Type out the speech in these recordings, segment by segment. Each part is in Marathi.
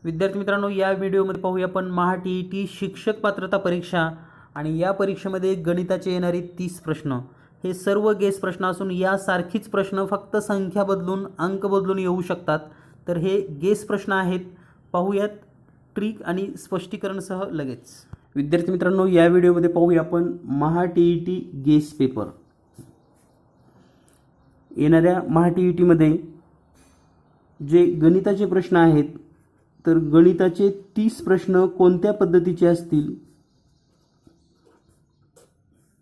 विद्यार्थी मित्रांनो, या व्हिडिओमध्ये पाहूया आपण महा-टी-ई-टी शिक्षक पात्रता परीक्षा आणि या परीक्षेमध्ये गणिताचे येणारे 30 प्रश्न. हे सर्व गेस प्रश्न असून यासारखीच प्रश्न फक्त संख्या बदलून अंक बदलून येऊ शकतात. तर हे गेस प्रश्न आहेत. पाहूयात ट्रिक आणि स्पष्टीकरणसह लगेच. विद्यार्थी मित्रांनो, या व्हिडिओमध्ये पाहूया आपण महा-टी-ई-टी गेस पेपर. येणाऱ्या महा-टी-ई-टीमध्ये जे गणिताचे प्रश्न आहेत, तर गणिताचे 30 प्रश्न कोणत्या पद्धतीचे असतील,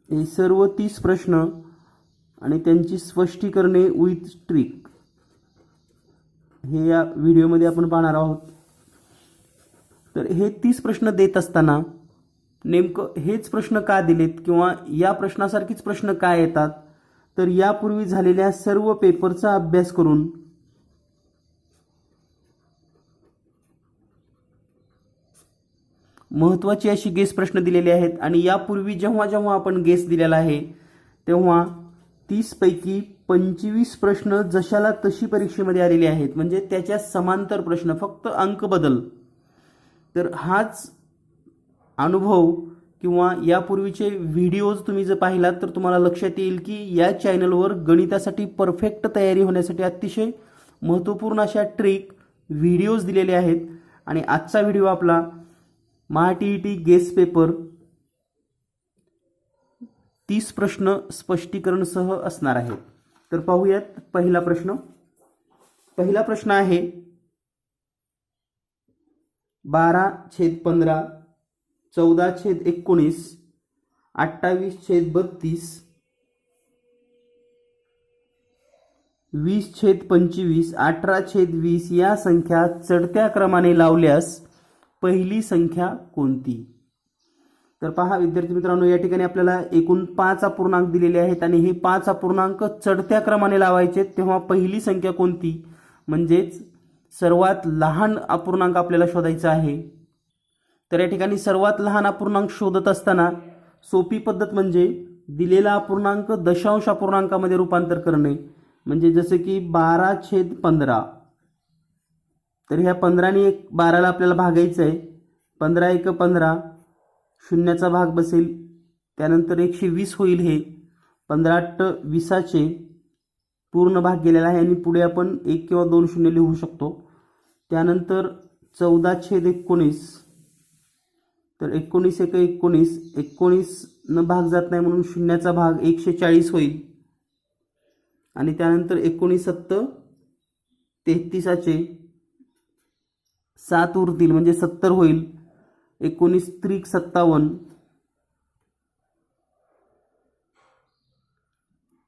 हे सर्व 30 प्रश्न आणि त्यांची स्पष्टीकरणे विथ ट्रिक हे या व्हिडिओमध्ये आपण पाहणार आहोत. तर हे 30 प्रश्न देत असताना नेमकं हेच प्रश्न का दिलेत किंवा या प्रश्नासारखीच प्रश्न का येतात, तर यापूर्वी झालेल्या सर्व पेपरचा अभ्यास करून महत्त्वाची अशी गेस प्रश्न दिलेले आहेत. आणि यापूर्वी जेव्हा जेव्हा आपण गेस दिलेला आहे तेव्हा 30 पैकी 25 प्रश्न जशाला तशी परीक्षेमध्ये आलेले आहेत, म्हणजे त्याच्या समांतर प्रश्न, फक्त अंक बदल. तर हाच अनुभव किंवा यापूर्वीचे व्हिडिओज तुम्ही जर पाहिलात तर तुम्हाला लक्षात येईल की या चॅनलवर गणितासाठी परफेक्ट तयारी होण्यासाठी अतिशय महत्त्वपूर्ण अशा ट्रिक व्हिडिओज दिलेले आहेत. आणि आजचा व्हिडिओ आपला महा-टी-ई-टी गेस पेपर 30 प्रश्न स्पष्टीकरणसह असणार आहे. तर पाहूयात पहिला प्रश्न. पहिला प्रश्न आहे 12/15, 14/19, 28/32, 20/25, 18/20 या संख्या चढत्या क्रमाने लावल्यास पहिली संख्या कोणती? तर पहा विद्यार्थी मित्रांनो, या ठिकाणी आपल्याला एकूण 5 अपूर्णांक दिलेले आहेत आणि हे 5 अपूर्णांक चढत्या क्रमाने लावायचे. तेव्हा पहिली संख्या कोणती, म्हणजेच सर्वात लहान अपूर्णांक आपल्याला शोधायचा आहे. तर या ठिकाणी सर्वात लहान अपूर्णांक शोधत असताना सोपी पद्धत म्हणजे दिलेला अपूर्णांक दशांश अपूर्णांकामध्ये रूपांतर करणे. म्हणजे जसे की 12/15, तर ह्या 15ने 12ला आपल्याला भागायचं आहे. 15 × 15 शून्याचा भाग बसेल, त्यानंतर 120 होईल. हे 15/8 20चे पूर्ण भाग गेलेला आहे आणि पुढे आपण 1 किंवा 2 शून्य लिहू शकतो. त्यानंतर 14/19, तर 19 × 19, 19 न भाग जात नाही म्हणून शून्याचा भाग 140 होईल. आणि त्यानंतर 19/7 33चे 7 उरतील म्हणजे 70 होईल. 19×3 = 57,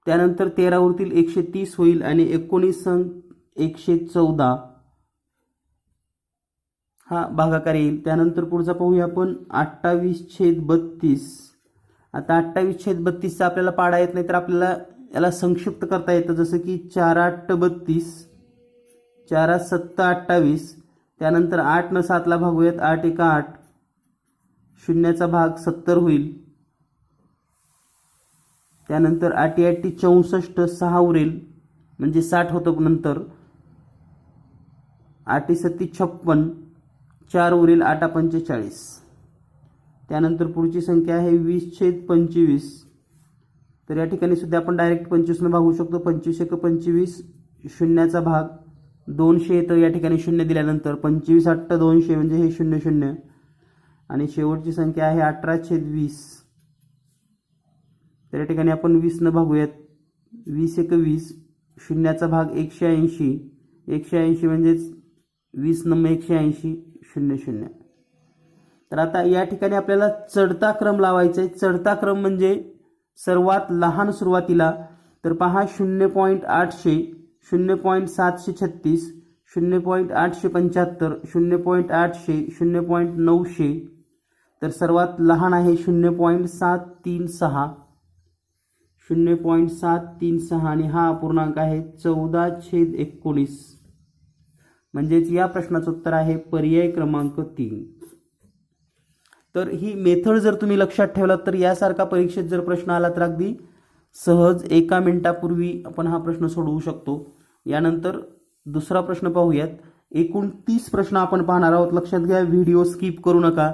त्यानंतर 13 उरतील 130 होईल आणि 19 114 हा भागाकार येईल. त्यानंतर पुढचा पाहूया आपण 28/32. आता 28/32चा आपल्याला पाडा येत नाही, तर आपल्याला याला संक्षिप्त करता येतं. जसं की 4/8 = 32, 4×7 = 28, त्यानंतर 8 न 7ला भागूयात, 8 × 8 शून्याचा भाग 70 होईल. त्यानंतर 8 × 8 = 64, 6 उरेल म्हणजे 60 होतं. नंतर 8 × 7 = 56, 4 उरेल, 8 × 5 = 40. त्यानंतर पुढची संख्या आहे 20/25. तर या ठिकाणी सुद्धा आपण डायरेक्ट 25 न भागू शकतो. 25 × 25 शून्याचा भाग 200 येतं या ठिकाणी शून्य दिल्यानंतर. 25/8 = 200 म्हणजे हे 0 0. आणि शेवटची संख्या आहे 18/20. तर या ठिकाणी आपण 20 न भागूयात. 20 × 20 शून्याचा भाग 180, 180 म्हणजेच 20 न 180 0 0. तर आता या ठिकाणी आपल्याला चढता क्रम लावायचा आहे. चढता क्रम म्हणजे सर्वात लहान सुरुवातीला. तर पहा 0.800, 0.736, 0.875, 0.800, 0.900. तर सर्वात लहान आहे 0.736, 0.736 आणि हा अपूर्णांक आहे 14/19. म्हणजेच या प्रश्नाचं उत्तर आहे पर्याय क्रमांक 3. तर ही मेथड जर तुम्ही लक्षात ठेवलात तर यासारखा परीक्षेत जर प्रश्न आला तर अगदी सहज 1 मिनिटापूर्वी आपण हा प्रश्न सोडवू शकतो. यानंतर दुसरा प्रश्न पाहूयात. एकूण 30 प्रश्न आपण पाहणार आहोत. लक्षात घ्या, व्हिडिओ स्किप करू नका,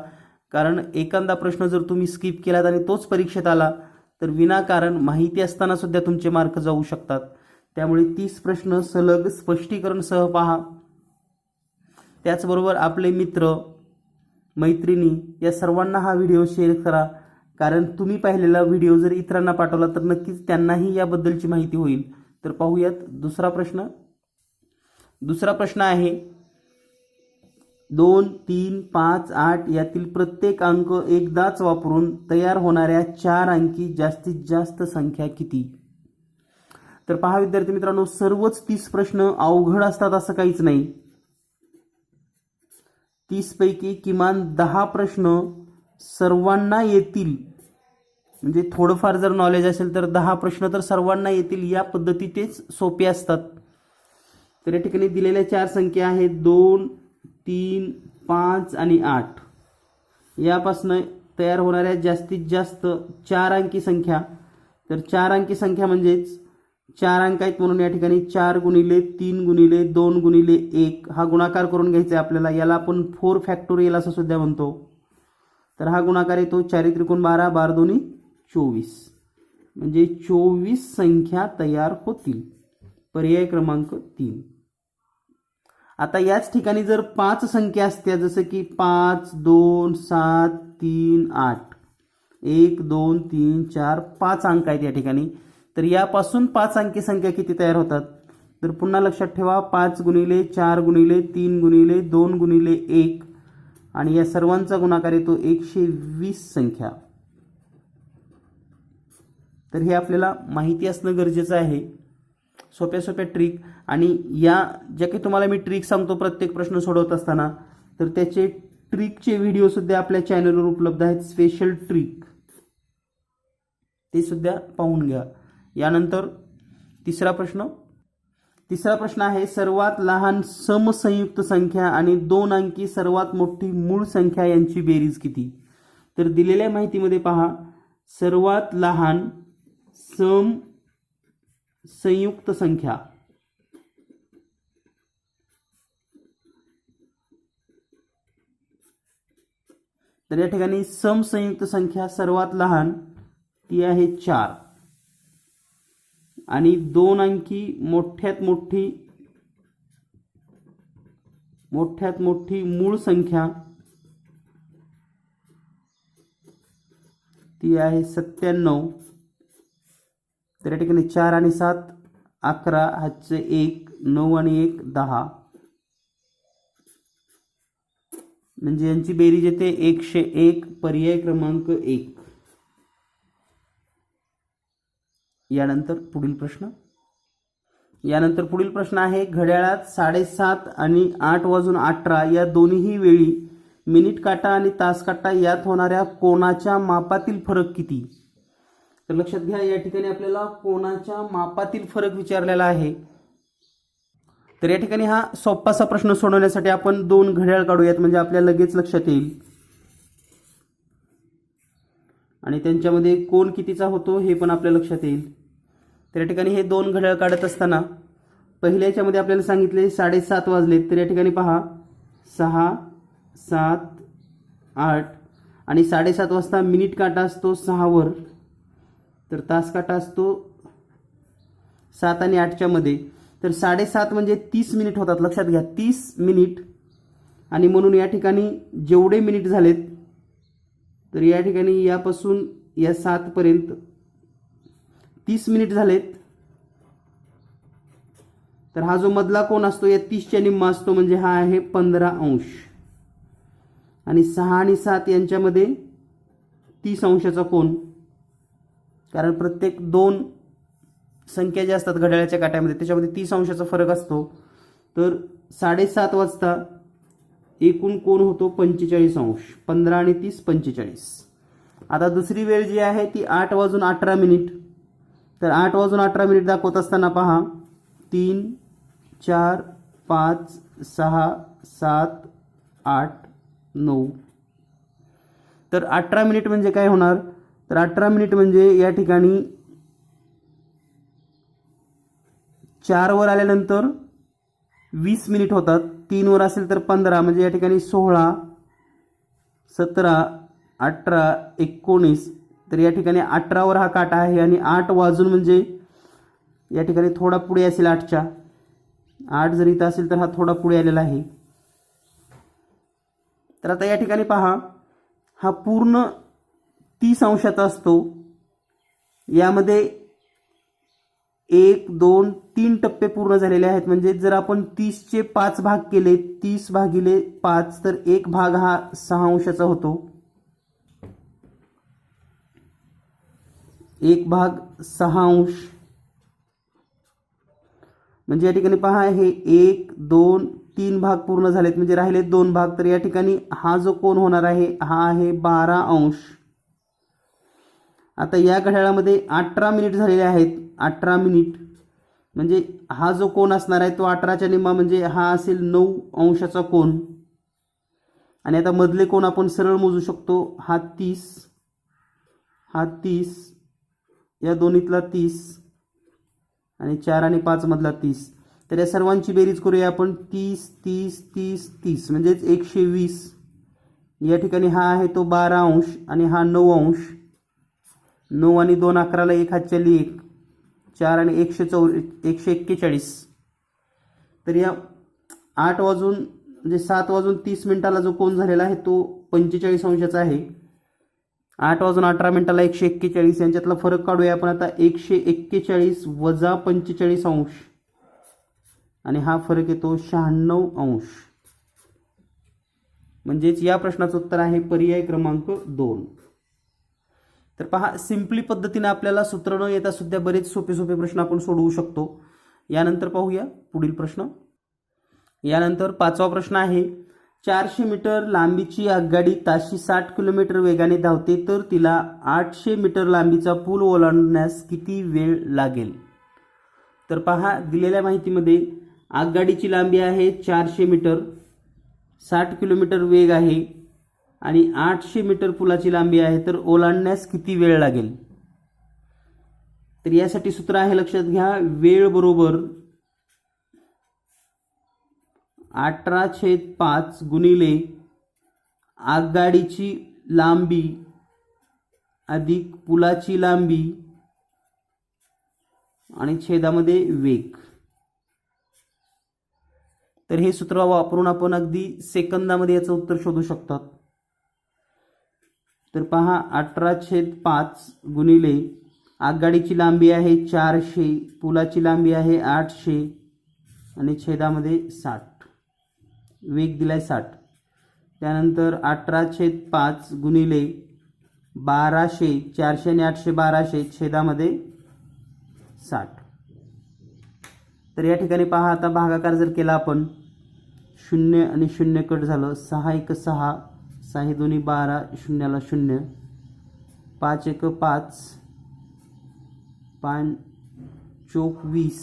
कारण एखादा प्रश्न जर तुम्ही स्किप केलात आणि तोच परीक्षेत आला तर विनाकारण माहिती असताना सुद्धा तुमचे मार्क जाऊ शकतात. त्यामुळे 30 प्रश्न सलग स्पष्टीकरण सह पहा. त्याचबरोबर आपले मित्र मैत्रिणी या सर्वांना हा व्हिडिओ शेअर करा, कारण तुम्ही पाहिलेला व्हिडिओ जर इतरांना पाठवला तर नक्कीच त्यांनाही याबद्दलची माहिती होईल. तर पाहूयात दुसरा प्रश्न. दुसरा प्रश्न आहे 2, 3, 5, 8 यातील प्रत्येक अंक एकदाच वापरून तयार होणाऱ्या 4 अंकी जास्तीत जास्त संख्या किती? तर पहा विद्यार्थी मित्रांनो, सर्वच 30 प्रश्न अवघड असतात असं काहीच नाही. 30 पैकी किमान 10 प्रश्न सर्वांना येतील, म्हणजे थोडंफार जर नॉलेज असेल तर 10 प्रश्न तर सर्वांना येतील. या पद्धतीचेच सोपे असतात. तर या ठिकाणी दिलेल्या 4 संख्या आहेत 2, 3, 5 आणि 8. यापासून तयार होणाऱ्या जास्तीत जास्त 4 अंकी संख्या. तर 4 अंकी संख्या म्हणजेच 4 अंक आहेत म्हणून या ठिकाणी 4 गुणिले 3 गुणिले 2 गुणिले 1 हा गुणाकार करून घ्यायचा आहे आपल्याला. याला आपण 4 फॅक्टोरियल असं सुद्धा म्हणतो. तर हा गुणाकार येतो 4 त्रिकोण 12, 12 दोन्ही 24, म्हणजे 24 संख्या तयार होतील. पर्याय क्रमांक 3. आता याच ठिकाणी जर 5 संख्या असत्या, जसं की 5, 2, 7, 3, 8, 1, 2, 3, 4 5 अंक आहेत या ठिकाणी. तर यापासून 5 अंकी संख्या किती तयार होतात? तर पुन्हा लक्षात ठेवा, 5 गुणिले 4 गुणिले 3 गुणिले 2 गुणिले 1 आणि या सर्वांचा गुणाकार येतो 120 संख्या. तर हे आपल्याला माहिती असणं गरजेचं आहे. सोप्या सोप्या ट्रिक, आणि या ज्या काही तुम्हाला मी ट्रिक सांगतो प्रत्येक प्रश्न सोडवत असताना, तर त्याचे ट्रिकचे व्हिडिओ सुद्धा आपल्या चॅनलवर उपलब्ध आहेत, स्पेशल ट्रिक, ते सुद्धा पाहून घ्या. यानंतर तिसरा प्रश्न आहे सर्वात लहान समसंयुक्त संख्या आणि 2 अंकी सर्वात मोठी मूळ संख्या यांची बेरीज किती? तर दिलेल्या माहितीमध्ये पहा, सर्वात लहान संयुक्त संख्या. तर या ठिकाणी समसंयुक्त संख्या सर्वात लहान ती आहे 4 आणि 2 अंकी मोठ्यात मोठी मूळ संख्या ती आहे 97. तर या ठिकाणी 4 आणि 7 11, हातचे 1, 9 आणि 1 10, म्हणजे यांची बेरीज येते 101. पर्याय क्रमांक 1. यानंतर पुढील प्रश्न आहे घड्याळात 7:30 आणि 8:18 या दोन्ही वेळी मिनिट काटा आणि तास काटा यात होणाऱ्या कोनाच्या मापातील फरक किती? तर लक्षात घ्या, या ठिकाणी आपल्याला कोनाच्या मापातील फरक विचारलेला आहे. तर या ठिकाणी हा सोपासा प्रश्न सोडवण्यासाठी आपण 2 घड्याळ काढूयात, म्हणजे आपल्याला लगेच लक्षात येईल. आणि त्यांच्यामध्ये कोन कितीचा होतो हे पण आपल्या लक्षात येईल. तर या ठिकाणी हे 2 घड्याळ काढत असताना पहिल्याच्यामध्ये आपल्याला सांगितले 7:30 वाजले. तर या ठिकाणी पहा 6, 7, 8 आणि 7:30 वाजता मिनिट काटा असतो 6 वर, तर तास काटा असतो 7 आणि 8च्या मध्ये. तर 7:30 म्हणजे 30 मिनिट होतात. लक्षात घ्या, 30 मिनिट. आणि म्हणून या ठिकाणी जेवढे मिनिट झालेत, तर या ठिकाणी यापासून या 7 पर्यंत 30 मिनिट झालेत. तर हा जो मधला कोन असतो या 30च्या निम्मा असतो, म्हणजे हा आहे 15 अंश. आणि 6 आणि 7 यांच्यामध्ये 30 अंशाचा कोन, कारण प्रत्येक 2 संख्या ज्या असतात घड्याळाच्या काट्यामध्ये त्याच्यामध्ये 30 अंशाचा फरक असतो. तर 7:30 वाजता एकूण कोन होतो 45 अंश. 15 आणि 30 45. आता दुसरी वेळ जी आहे ती 8:18. तर 8:18 दाखवत असताना पहा 3, 4, 5, 6, 7, 8, 9. तर 18 मिनिट म्हणजे काय होणार? तर 18 मिनिट म्हणजे या ठिकाणी 4 वर आल्यानंतर 20 मिनिट होतात. 3 वर असेल तर 15, म्हणजे या ठिकाणी 16, 17, 18, 19. तर या ठिकाणी 18 वर हा काटा आहे आणि 8 वाजून म्हणजे या ठिकाणी थोडा पुढे असेल 8च्या. 8 जर इथं असेल तर हा थोडा पुढे आलेला आहे. तर आता या ठिकाणी पहा, हा पूर्ण 30 अंशाचा असतो. यामध्ये 1, 2, 3 टप्पे पूर्ण झालेले आहेत. म्हणजे जर आपण 30चे 5 भाग केले, 30 भागिले 5, तर 1 भाग हा 6 अंशाचा होतो. 1 भाग 6 अंश. म्हणजे या ठिकाणी पहा, हे 1, 2, 3 भाग पूर्ण झालेत, म्हणजे राहिले 2 भाग. तर या ठिकाणी हा जो कोन होणार आहे हा आहे 12 अंश. आता या घड्याळामध्ये 18 मिनिट झालेले आहेत. 18 मिनिट म्हणजे हा जो कोन असणार आहे तो 18च्या निम्मा, म्हणजे हा असेल 9 अंशाचा कोन. आणि आता मधले कोन आपण सरळ मोजू शकतो. हा 30, हा 30, या दोन्हीतला 30 आणि 4 आणि 5 मधला 30. तर या सर्वांची बेरीज करूया आपण. 30, 30, 30, 30 म्हणजेच 120. या ठिकाणी हा आहे तो 12 अंश आणि हा 9 अंश. 9 आणि 2 11ला 1 हातच्याली 1, 4 आणि 141. तर या 8 वाजून म्हणजे 7 वाजून 30 मिनिटाला जो कोन झालेला आहे तो 45 अंशाचा आहे. 8 वाजून 18 मिनिटाला 141, यांच्यातला फरक काढूया आपण आता. 141 वजा 45 अंश आणि हा फरक येतो 96 अंश. म्हणजेच या प्रश्नाचं उत्तर आहे पर्याय क्रमांक 2. तर पहा, सिंपली पद्धतीने आपल्याला सूत्र न येता सुद्धा बरेच सोपे सोपे प्रश्न आपण सोडवू शकतो. यानंतर पाहूया पुढील प्रश्न. यानंतर 5वा प्रश्न आहे, 400 मीटर लांबीची आगगाडी ताशी 60 किलोमीटर वेगाने धावते, तर तिला 800 मीटर लांबीचा पूल ओलांडण्यास किती वेळ लागेल? तर पहा, दिलेल्या माहितीमध्ये आगगाडीची लांबी आहे 400 मीटर, 60 किलोमीटर वेग आहे आणि 800 मीटर पुलाची लांबी आहे. तर ओलांडण्यास किती वेळ लागेल? तर यासाठी सूत्र आहे, लक्षात घ्या. वेळ बरोबर 18/5 गुणिले आगगाडीची लांबी अधिक पुलाची लांबी आणि छेदामध्ये वेग. तर हे सूत्र वापरून आपण अगदी सेकंदामध्ये याचं उत्तर शोधू शकतात. तर पहा, 18/5 गुणिले आगगाडीची लांबी आहे 400, पुलाची लांबी आहे 800 आणि छेदामध्ये 60, वेग दिलाय 60. त्यानंतर 18/5 गुणिले 1200, 400 आणि 800 1200, छेदामध्ये 60. तर या ठिकाणी पहा, आता भागाकार जर केला आपण, 0 आणि 0 कट झालं, 6 1 6, 6 2 12, 0ला 0, 5 1 5, 5 चोक 20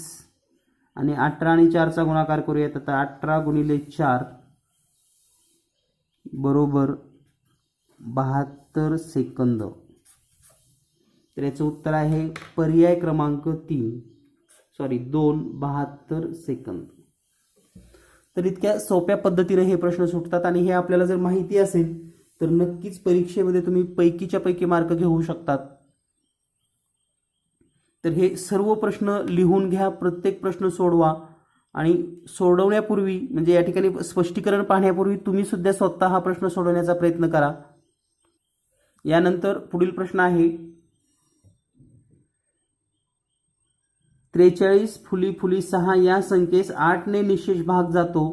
आणि 18 आणि 4चा गुणाकार करूयात. आता 18 गुणिले 4 बरोबर 72 सेकंद. तर याचं उत्तर आहे पर्याय क्रमांक 2, 72 सेकंद. तर इतक्या सोप्या पद्धतीने हे प्रश्न सुटतात आणि हे आपल्याला जर माहिती असेल तर नक्कीच परीक्षेमध्ये तुम्ही पैकीच्या पैकी मार्क घेऊ शकतात. तर हे सर्व प्रश्न लिहून घ्या, प्रत्येक प्रश्न सोडवा आणि सोडवण्यापूर्वी म्हणजे या ठिकाणी स्पष्टीकरण पाहण्यापूर्वी तुम्ही सुद्धा स्वतः हा प्रश्न सोडवण्याचा प्रयत्न करा. यानंतर पुढील प्रश्न आहे, 43 फुली फुली 6 या संख्येस 8 ने निशेष भाग जातो,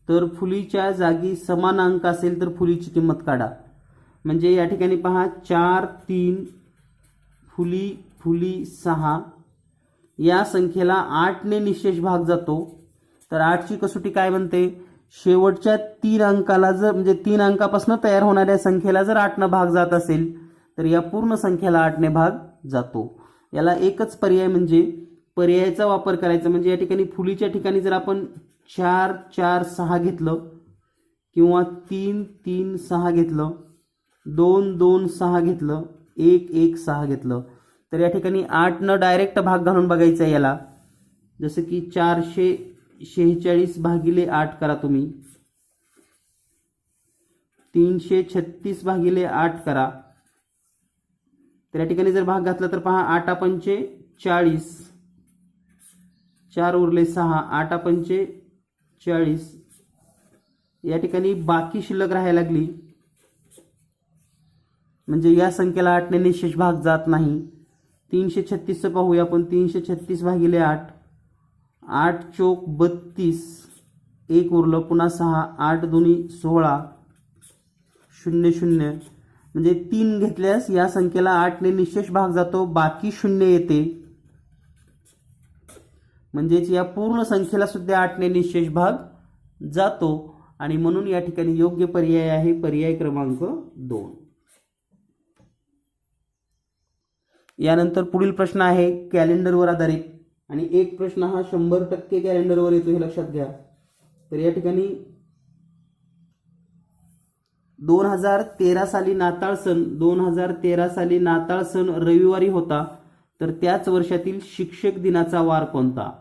तर फुलीच्या जागी समान अंक असेल तर फुलीची किंमत काढा. म्हणजे या ठिकाणी पहा, 4 3 फुली फुली 6 या संख्येला 8 ने निशेष भाग जातो. तर 8ची कसोटी काय बनते? शेवटच्या 3 अंकाला जर म्हणजे 3 अंकापासून तयार होणाऱ्या संख्येला जर 8 ने भाग जात असेल तर या पूर्ण संख्येला 8 ने भाग जातो. याला एकच पर्याय म्हणजे पर्यायाचा वापर करायचा. म्हणजे या ठिकाणी फुलीच्या ठिकाणी जर आपण 4 4 6 घेतलं किंवा 3 3 6 घेतलं, 2 2 6 घेतलं, 1 1 6 घेतलं, तर या ठिकाणी 8 न डायरेक्ट भाग घालून बघायचा याला. जसं की 400 46 भागिले 8 करा तुम्ही, 336 भागिले 8 करा. तर या ठिकाणी जर भाग घातला तर पहा 8 पंचे 40, 4 उरले 6, 8 पंचे 40. या ठिकाणी बाकी शिल्लक राहायला लागली, म्हणजे या संख्येला 8 ने निशेष भाग जात नाही. 336 चं पाहूया आपण. 336 भागिले 8, 8 चोक 32, 1 उरलं, पुन्हा 6, 8 दुनी 16, 0 0. म्हणजे 3 घेतल्यास या संख्येला 8 ने निशेष भाग जातो, बाकी 0 येते. म्हणजेच या पूर्ण संख्येला सुद्धा 8 ने निशेष भाग जातो आणि म्हणून या ठिकाणी योग्य पर्याय आहे पर्याय क्रमांक 2. यानंतर पुढील प्रश्न आहे कॅलेंडरवर आधारित आणि एक प्रश्न हा 100% कॅलेंडरवर येतो, हे लक्षात घ्या. तर या ठिकाणी 2013 साली नाताळ सण 2013 साली नाताळ सण रविवारी होता, तर त्याच वर्षातील शिक्षक दिनाचा वार कोणता?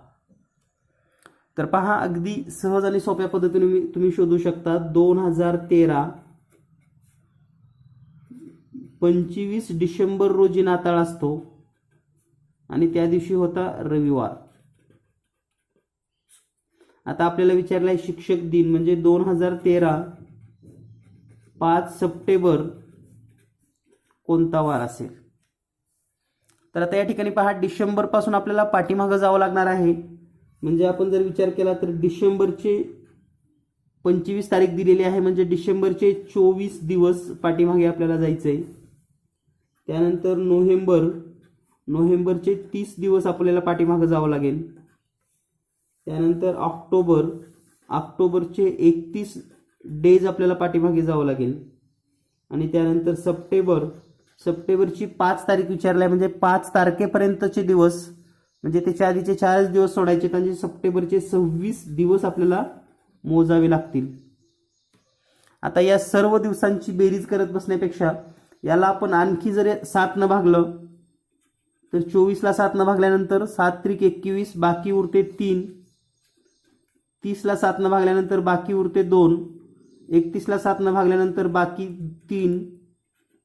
तर पहा अगदी सहज आणि सोप्या पद्धतीने तुम्ही शोधू शकता. 2013 25 डिसेंबर रोजी नाताळ असतो आणि त्या दिवशी होता रविवार. आता आपल्याला विचारलाय शिक्षक दिन म्हणजे 2013 5 सप्टेंबर कोणता वार असेल? तर आता या ठिकाणी पहा डिसेंबर पासून आपल्याला पाठीमागे जावं लागणार आहे. म्हणजे आपण जर विचार केला तर डिसेंबरचे 25 तारीख दिलेली आहे, म्हणजे डिसेंबरचे 24 दिवस पाठीमागे आपल्याला जायचंय. त्यानंतर नोव्हेंबरचे 30 दिवस आपल्याला पाठीमागे जावं लागेल. त्यानंतर ऑक्टोबरचे 31 डेज आपल्याला पाठीमागे जावं लागेल. आणि त्यानंतर सप्टेंबरची 5 तारीख विचारलाय, म्हणजे 5 तारखेपर्यंतचे दिवस, म्हणजे त्याच्या आधीचे 4 दिवस सोडायचे, म्हणजे सप्टेंबरचे 26 दिवस आपल्याला मोजावे लागतील. आता या सर्व दिवसांची बेरीज करत बसण्यापेक्षा याला आपण आणखी जर 7 न भागलं तर 24 ला 7 न भागल्यानंतर 7 त्रिक 21, बाकी उरते 3. 30 ला 7 न भागल्यानंतर बाकी उरते 2. 31 ला 7 न भागल्यानंतर बाकी 3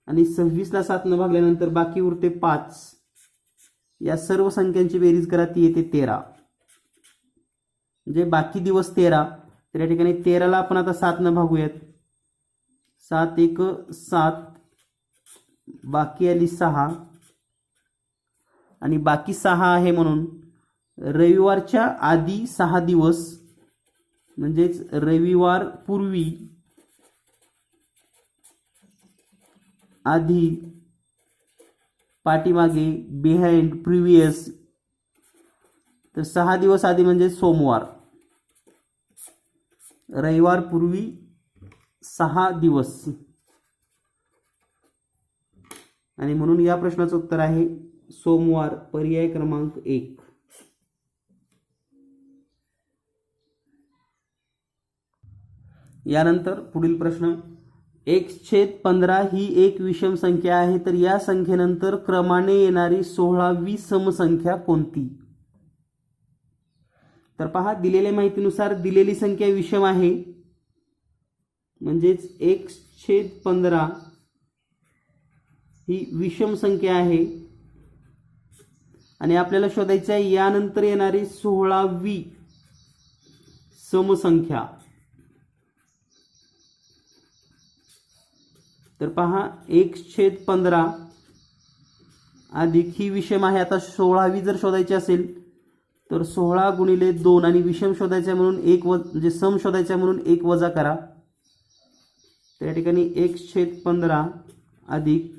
आणि 26 ला 7 न भागल्यानंतर बाकी उरते 5. या सर्व संख्यांची बेरीज करा, ती येते 13. म्हणजे बाकी दिवस 13. तर या ठिकाणी 13 ला आपण आता 7 न भागूयात. 7 1 7, बाकी आली 6 आणि बाकी 6 आहे म्हणून रविवारच्या आधी 6 दिवस, म्हणजेच रविवार पूर्वी आधी पाठीमागे बिहाइंड प्रिव्हियस, तर 6 दिवस आधी म्हणजे सोमवार. रविवार पूर्वी 6 दिवस आणि म्हणून या प्रश्नाचं उत्तर आहे सोमवार, पर्याय क्रमांक 1. यानंतर पुढील प्रश्न, x/15 ही एक विषम संख्या आहे, तर या संख्येनंतर क्रमाने येणारी 16वी समसंख्या कोणती? तर पहा दिलेल्या माहितीनुसार दिलेली संख्या विषम आहे, म्हणजेच x/15 ही विषम संख्या आहे आणि आपल्याला शोधायचं आहे यानंतर येणारी 16वी समसंख्या. तर पहा x/15 अधिक ही विषम आहे. आता 16वी जर शोधायची असेल तर 16 गुणिले 2 आणि विषम शोधायचा म्हणून 1 म्हणजे सम शोधायचा म्हणून 1 वजा करा. त्या ठिकाणी x/15 अधिक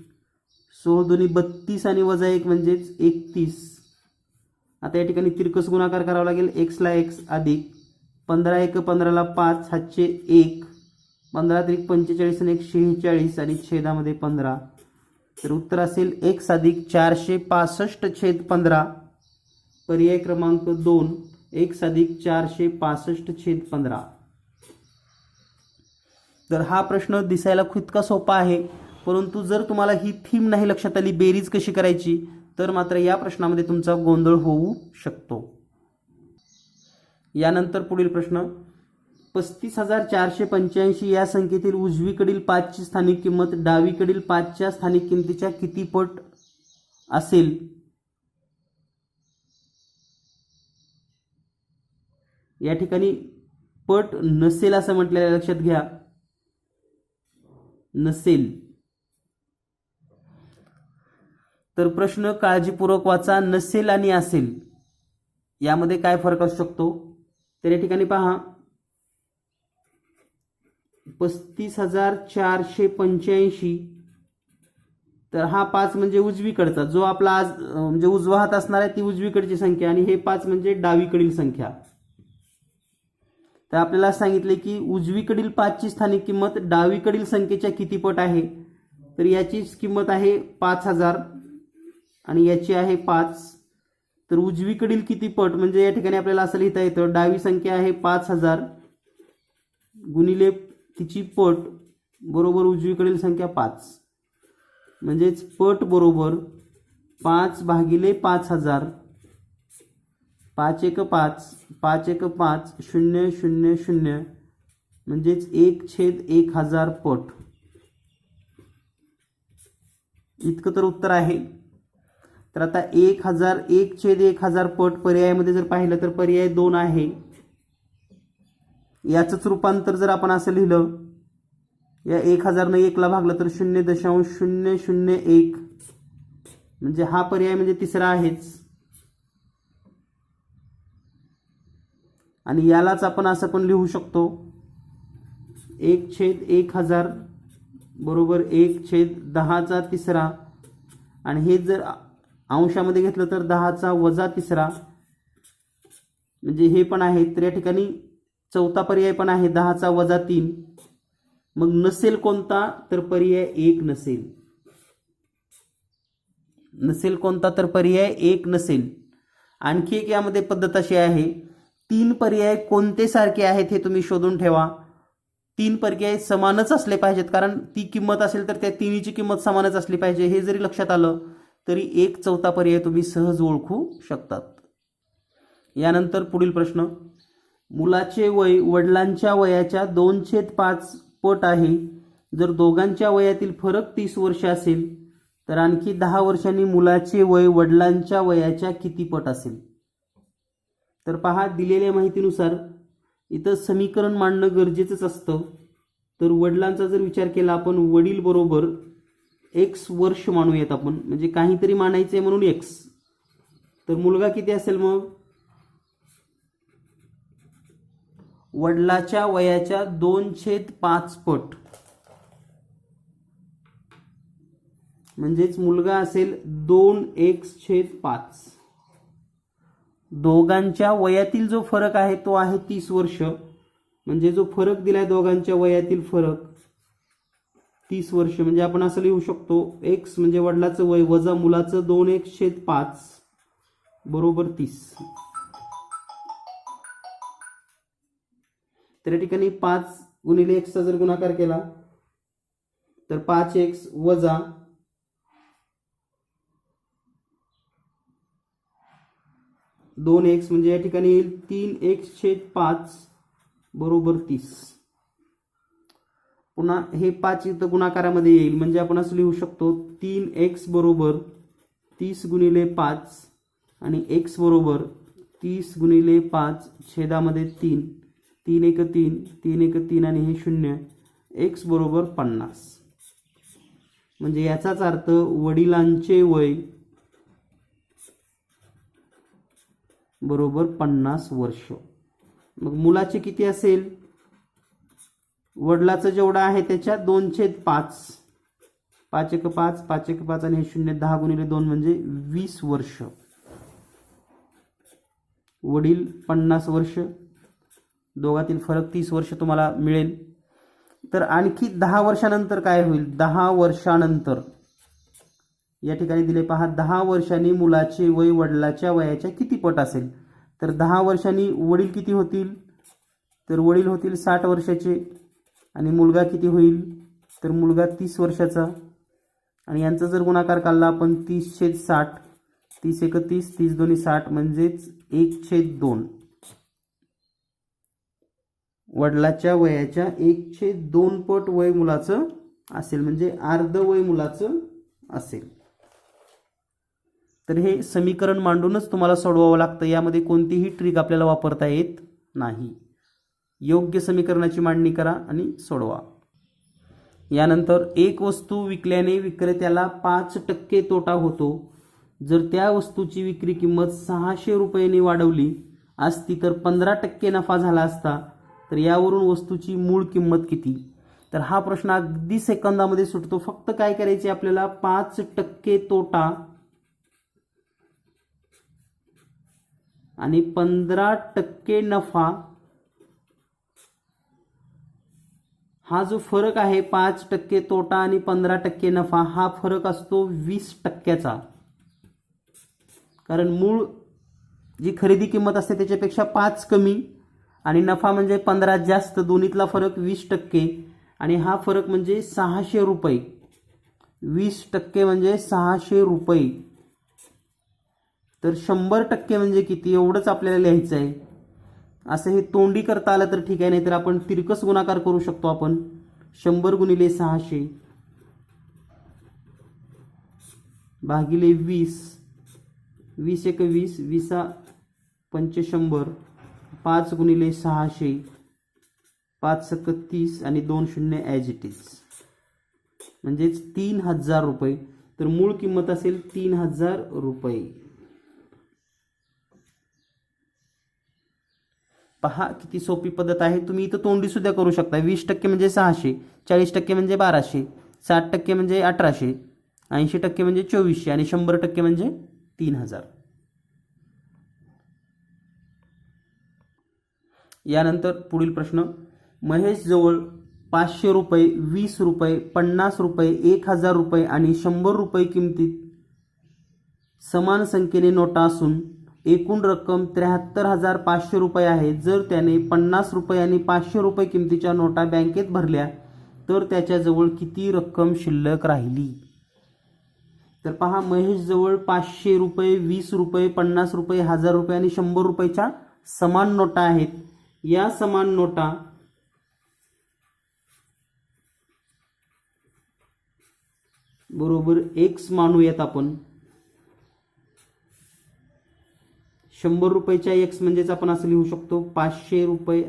16 दुनी 32 आणि वजा 1 म्हणजेच 31. आता या ठिकाणी तिरकस गुणाकार करावा लागेल. x ला x अधिक 15 1 15 ला 5 हातचे 1, 15 त्रिक 45 आणि 146 आणि छेदामध्ये 15. तर उत्तर असेल x अधिक 465/15, पर्याय क्रमांक 2, x अधिक 465/15. तर हा प्रश्न दिसायला इतका सोपा आहे, परंतु जर तुम्हाला ही थीम नाही लक्षात आली, बेरीज कशी करायची, तर मात्र या प्रश्नामध्ये तुमचा गोंधळ होऊ शकतो. यानंतर पुढील प्रश्न, 35,485 या संख्येतील उजवीकडील 5ची स्थानिक किंमत डावीकडील 5च्या स्थानिक किमतीच्या किती पट असेल? या ठिकाणी पट नसेल असं म्हटलेलं आहे, लक्षात घ्या, नसेल. तर प्रश्न काळजीपूर्वक वाचा. नसेल आणि असेल यामध्ये काय फरक असू शकतो? तर या ठिकाणी पहा, 35,485 तर हा 5 म्हणजे उजवीकडचा, जो आपला आज म्हणजे उजवा हात असणार आहे ती उजवीकडची संख्या, आणि हे 5 म्हणजे डावीकडील संख्या. तर आपल्याला सांगितले की उजवीकडील 5ची स्थानिक किंमत डावीकडील संख्येच्या किती पट आहे? तर याची किंमत आहे 5,000 आणि याची आहे 5. तर उजवीकडील किती पट म्हणजे या ठिकाणी आपल्याला असं लिहिता येतं, डावी संख्या आहे 5,000 गुणिले तिची पट बरोबर उजवीकडील संख्या 5, म्हणजेच पट बरोबर 5 भागिले 5,000, 5 एक 5, 5 एक 5, 0 0 0, म्हणजेच 1/1000 पट. इतकं तर उत्तर आहे. तर आता 1/1000 पट पर्यायामध्ये जर पाहिलं तर पर्याय 2 आहे. याचंच रूपांतर जर आपण असं लिहिलं, या 1000 ने 1 ला भागलं तर 0.001, म्हणजे हा पर्याय म्हणजे तिसरा आहेच. आणि यालाच आपण असं पण लिहू शकतो, 1/1000 बरोबर 1/10 आणि हे जर अंशामध्ये घेतलं तर 10⁻³ म्हणजे हे पण आहे. तर या ठिकाणी चौथा पर्याय पण आहे 10⁻³ मग नसेल कोणता? तर पर्याय 1 नसेल. नसेल कोणता? तर पर्याय 1 नसेल. आणखी एक यामध्ये पद्धत अशी आहे, 3 पर्याय कोणते सारखे आहेत हे तुम्ही शोधून ठेवा. 3 पर्याय समानच असले पाहिजेत, कारण ती किंमत असेल तर त्या तिन्हीची किंमत समानच असली पाहिजे. हे जरी लक्षात आलं तरी 1/4 पर्याय तुम्ही सहज ओळखू शकतात. यानंतर पुढील प्रश्न, मुलाचे वय वडिलांच्या वयाच्या 2/5 पट आहे. जर दोघांच्या वयातील फरक 30 वर्ष असेल तर आणखी 10 वर्षांनी मुलाचे वय वडिलांच्या वयाच्या किती पट असेल? तर पहा, दिलेल्या माहितीनुसार इथं समीकरण मांडणं गरजेचंच असतं. तर वडिलांचा जर विचार केला आपण, वडील बरोबर x वर्ष मानूयात आपण, म्हणजे काहीतरी मानायचंय म्हणून x. तर मुलगा किती असेल मग? वडिलाच्या वयाच्या 2/5 पट, म्हणजेच मुलगा असेल 2x/5. दोघांच्या वयातील जो फरक आहे तो आहे 30 वर्ष, म्हणजे जो फरक दिलाय दोघांच्या वयातील फरक 30 वर्ष, म्हणजे आपण असं लिहू शकतो, x म्हणजे वडिलाचं वय वजा मुलाचं 2x/5 बरोबर 30. तर या ठिकाणी 5 गुणिले x चा जर गुणाकार केला तर 5x वजा 2x म्हणजे या ठिकाणी येईल 3x/5 बरोबर 30. पुन्हा हे 5 इथं गुणाकारामध्ये येईल, म्हणजे आपण असं लिहू शकतो 3x बरोबर 30 गुणिले 5 आणि x बरोबर 30 गुणिले 5 छेदामध्ये 3, 3 एक 3, 3 एक 3 आणि हे 0, x बरोबर 50. म्हणजे याचाच अर्थ वडिलांचे वय बरोबर 50 वर्ष. मग मुलाचे किती असेल? वडिलाचं जेवढं आहे त्याच्या 2/5, 5 एक 5, 5 एक 5 आणि हे 0, 10 गुणिले 2 म्हणजे 20 वर्ष. वडील 50 वर्ष, दोघातील फरक 30 वर्ष तुम्हाला मिळेल. तर आणखी 10 वर्षानंतर काय होईल? 10 वर्षानंतर या ठिकाणी दिले पहा, 10 वर्षांनी मुलाचे वय वडिलाच्या वयाच्या किती पट असेल? तर 10 वर्षांनी वडील किती होतील? तर वडील होतील 60 वर्षाचे आणि मुलगा किती होईल? तर मुलगा 30 वर्षाचा. आणि यांचा जर गुणाकार काढला आपण 30/60, 30 एक 30, 30 दोन्ही 60 म्हणजेच 1/2. वडिलाच्या वयाच्या 1/2 पट वय मुलाचं असेल, म्हणजे अर्ध वय मुलाचं असेल. तर हे समीकरण मांडूनच तुम्हाला सोडवावं लागतं. यामध्ये कोणतीही ट्रिक आपल्याला वापरता येत नाही. योग्य समीकरणाची मांडणी करा आणि सोडवा. यानंतर एक वस्तू विकल्याने विक्रेत्याला 5% तोटा होतो. जर त्या वस्तूची विक्री किंमत 600 रुपयांनी वाढवली असती तर 15% नफा झाला असता. तर यावरून वस्तूची मूळ किंमत किती? तर हा प्रश्न अगदी सेकंदामध्ये सुटतो. फक्त काय करायचे आपल्याला, 5% तोटा आणि 15% नफा, हा जो फरक आहे 5% तोटा आणि 15% नफा, हा फरक असतो 20%चा. कारण मूळ जी खरेदी किंमत असते त्याच्यापेक्षा 5 कमी आणि नफा म्हणजे 15 जास्त, दोन्हीतला फरक 20%. आणि हा फरक म्हणजे 600 रुपये. 20% म्हणजे 600 रुपये. तर 100% म्हणजे किती, एवढंच आपल्याला लिहायचं आहे. असं हे तोंडी करता आलं तर ठीक आहे, नाहीतर आपण तिरकस गुणाकार करू शकतो. आपण 100 गुणिले 600 भागिले 20, 20 × 20, 20 × 5 = 5 गुणिले 600, 5 × 30 आणि 2 शून्य ॲज इट इज, म्हणजेच 3000 रुपये. तर मूळ किंमत असेल 3000 रुपये. पहा किती सोपी पद्धत आहे. तुम्ही इथं तोंडी सुद्धा करू शकता. 20% म्हणजे 600, 40% म्हणजे 1200, 60% म्हणजे 1800, 80% म्हणजे 2400 आणि 100% म्हणजे 3000. यानंतर पुढील प्रश्न, महेश जवळ 500 रुपये, 20 रुपये, 50 रुपये, 1000 रुपये आणि 100 रुपये किमतीत समान संख्येने नोटा असून एकूण रक्कम 73,500 रुपये आहे. जर त्याने 50 रुपये आणि 500 रुपये किमतीच्या नोटा बँकेत भरल्या तर त्याच्याजवळ किती रक्कम शिल्लक राहिली? तर पहा, महेश जवळ 500 रुपये, 20 रुपये, 50 रुपये, 1000 रुपये आणि 100 रुपयेच्या समान नोटा आहेत. या समान नोटा बरोबर एक्स मानूयात आपण. 100 रुपयेच्या एक्स म्हणजेच आपण असं लिहू शकतो, 500 रुपये,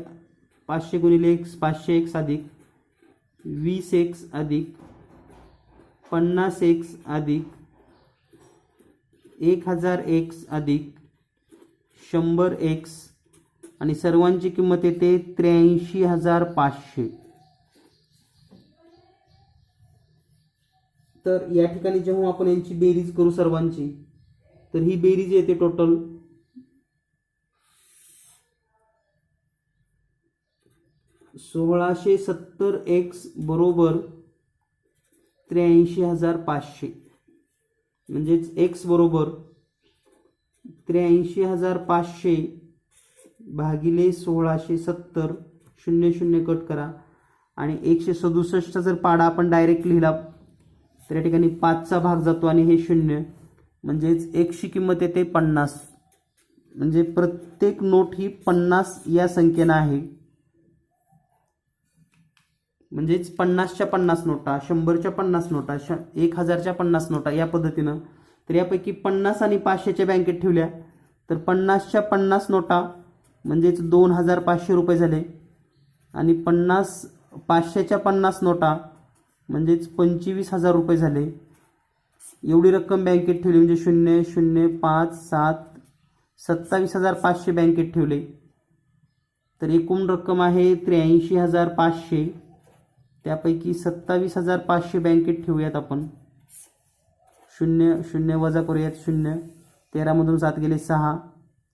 500 गुणिले एक्स, 500x अधिक 20x अधिक 50x अधिक 1000x अधिक 100x आणि सर्वांची किंमत येते 83,500. तर या ठिकाणी जेव्हा आपण यांची बेरीज करू सर्वांची, तर ही बेरीज येते टोटल 1670x बरोबर 83,500. म्हणजेच x बरोबर 83,500 भागिले 1670, 00 कट करा आणि 167 जर पाडा आपण डायरेक्ट लिहिला तर या ठिकाणी 5चा भाग जातो आणि हे 0, म्हणजेच x ची किंमत येते 50. म्हणजे प्रत्येक नोट ही 50 या संख्येने आहे. म्हणजेच 50च्या 50 नोटा, 100च्या 50 नोटा, 1000च्या 50 नोटा या पद्धतीनं. तर यापैकी 50 आणि 500च्या बँकेत ठेवल्या तर 50च्या 50 नोटा म्हणजेच 2500 रुपये झाले आणि 500च्या 50 नोटा म्हणजेच 25,000 रुपये झाले. एवढी रक्कम बँकेत ठेवली, म्हणजे 0 0 5 7 27,500 बँकेत ठेवले. तर एकूण रक्कम आहे 83,500. त्यापैकी 27,500 बँकेत ठेवूयात आपण. 0 0 वजा करूयात 0. 13 मधून 7 गेले 6,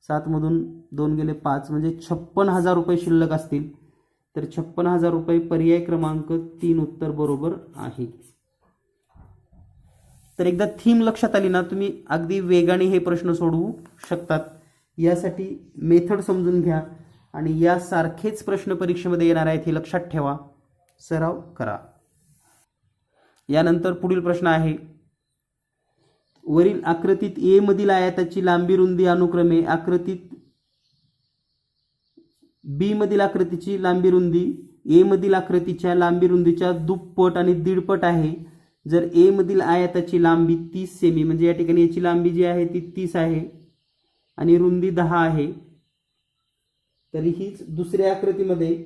7 मधून 2 गेले 5, म्हणजे 56,000 रुपये शिल्लक असतील. तर 56,000 रुपये पर्याय क्रमांक 3 उत्तर बरोबर आहे. तर एकदा थीम लक्षात आली ना, तुम्ही अगदी वेगाने हे प्रश्न सोडवू शकतात. यासाठी मेथड समजून घ्या आणि यासारखेच प्रश्न परीक्षेमध्ये येणार आहेत हे लक्षात ठेवा, सराव करा. यानंतर पुढील प्रश्न आहे, वरील आकृतीत ए मधील आयताची लांबी रुंदी अनुक्रमे आकृतीत बी मधील आकृतीची लांबी रुंदी ए मधील आकृतीच्या लांबी रुंदीच्या दुप्पट आणि दीडपट आहे जर ए मधील आयताची लांबी 30 सेमी, म्हणजे या ठिकाणी याची लांबी जी आहे ती 30 आहे आणि रुंदी 10 आहे, तरी हीच दुसऱ्या आकृतीमध्ये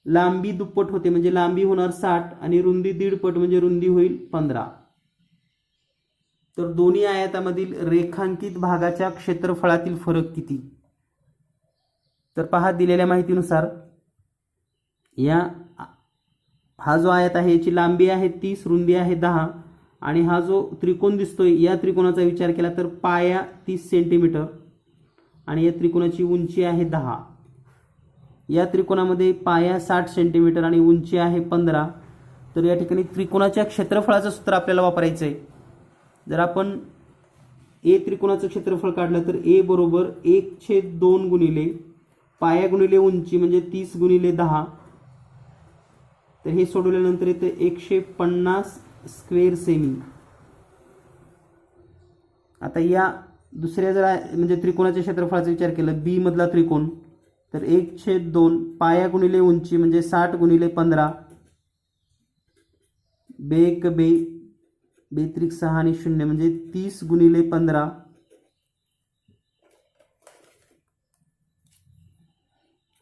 लांबी दुप्पट होते म्हणजे लांबी होणार 60 आणि रुंदी दीडपट म्हणजे रुंदी होईल 15. तर दोन्ही आयतामधील रेखांकित भागाच्या क्षेत्रफळातील फरक किती? तर पहा, दिलेल्या माहितीनुसार हा जो आयत आहे याची लांबी आहे 30, रुंदी आहे 10 आणि हा जो त्रिकोण दिसतोय या त्रिकोणाचा विचार केला तर पाया 30 सेंटीमीटर आणि या त्रिकोणाची उंची आहे 10. या त्रिकोणामध्ये पाया 60 सेंटीमीटर आणि उंची आहे 15. तर या ठिकाणी त्रिकोणाच्या क्षेत्रफळाचं सूत्र आपल्याला वापरायचं आहे. जर आपण ए त्रिकोणाचं क्षेत्रफळ काढलं तर ए बरोबर 1/2 गुणिले पाया गुणिले उंची म्हणजे 30 गुणिले 10. तर हे सोडवल्यानंतर येते 150 स्क्वेअर सेमी. आता या दुसऱ्या जर म्हणजे त्रिकोणाच्या क्षेत्रफळाचा विचार केला बी मधला त्रिकोण तर 1/2 पाया गुणिले उंची म्हणजे 60 गुणिले 15 बेक बे बेत्रिक 6 आणि 0 म्हणजे 30 गुणिले 15.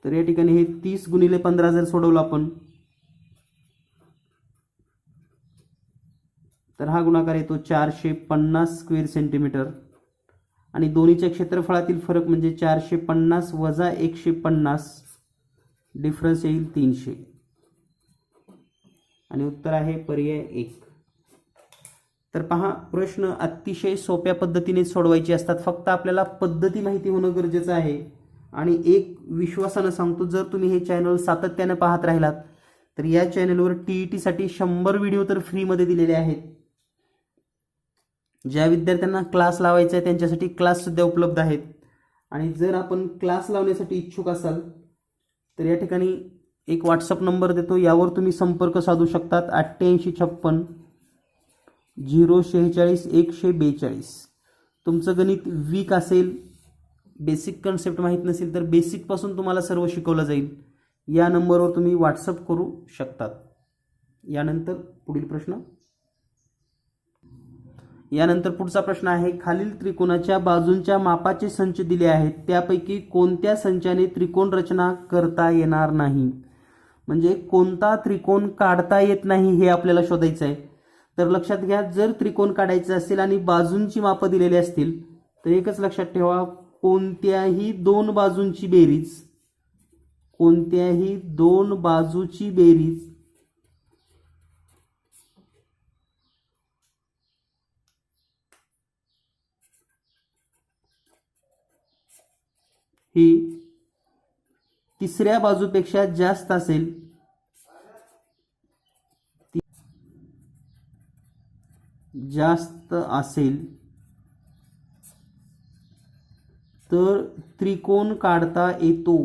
तर या ठिकाणी हे 30 गुणिले 15 जर सोडवलं आपण तर हा गुणाकार येतो 450 स्क्वेअर सेंटीमीटर आणि दोन्हीच्या क्षेत्रफळातील फरक म्हणजे 450 वजा 150 डिफरन्स येईल 300 आणि उत्तर आहे पर्याय 1. तर पहा, प्रश्न अतिशय सोप्या पद्धतीने सोडवायचे असतात. फक्त आपल्याला पद्धती माहिती होणं गरजेचं आहे. आणि एक विश्वासानं सांगतो, जर तुम्ही हे चॅनल सातत्याने पाहत राहिलात तर या चॅनलवर TET साठी 100 व्हिडिओ तर फ्रीमध्ये दिलेले आहेत. ज्या विद्यार्थ्यांना क्लास लावायचा आहे त्यांच्यासाठी क्लास सुद्धा उपलब्ध आहेत. आणि जर आपण क्लास लावण्यासाठी इच्छुक असाल तर या ठिकाणी एक व्हॉट्सअप नंबर देतो, यावर तुम्ही संपर्क साधू शकतात. 8856 046 142. तुमचं गणित वीक असेल, बेसिक कन्सेप्ट माहीत नसेल तर बेसिकपासून तुम्हाला सर्व शिकवलं जाईल. या नंबरवर तुम्ही व्हॉट्सअप करू शकतात. यानंतर पुढचा प्रश्न आहे, खालील त्रिकोणाच्या बाजूंच्या मापाचे संच दिले आहेत त्यापैकी कोणत्या संचाने त्रिकोण रचना करता येणार नाही? म्हणजे कोणता त्रिकोण काढता येत नाही हे आपल्याला शोधायचं आहे. तर लक्षात घ्या, जर त्रिकोण काढायचं असेल आणि बाजूंची मापं दिलेली असतील तर एकच लक्षात ठेवा, कोणत्याही दोन बाजूंची बेरीज ही तिसऱ्या बाजूपेक्षा जास्त असेल तर त्रिकोण काढता येतो.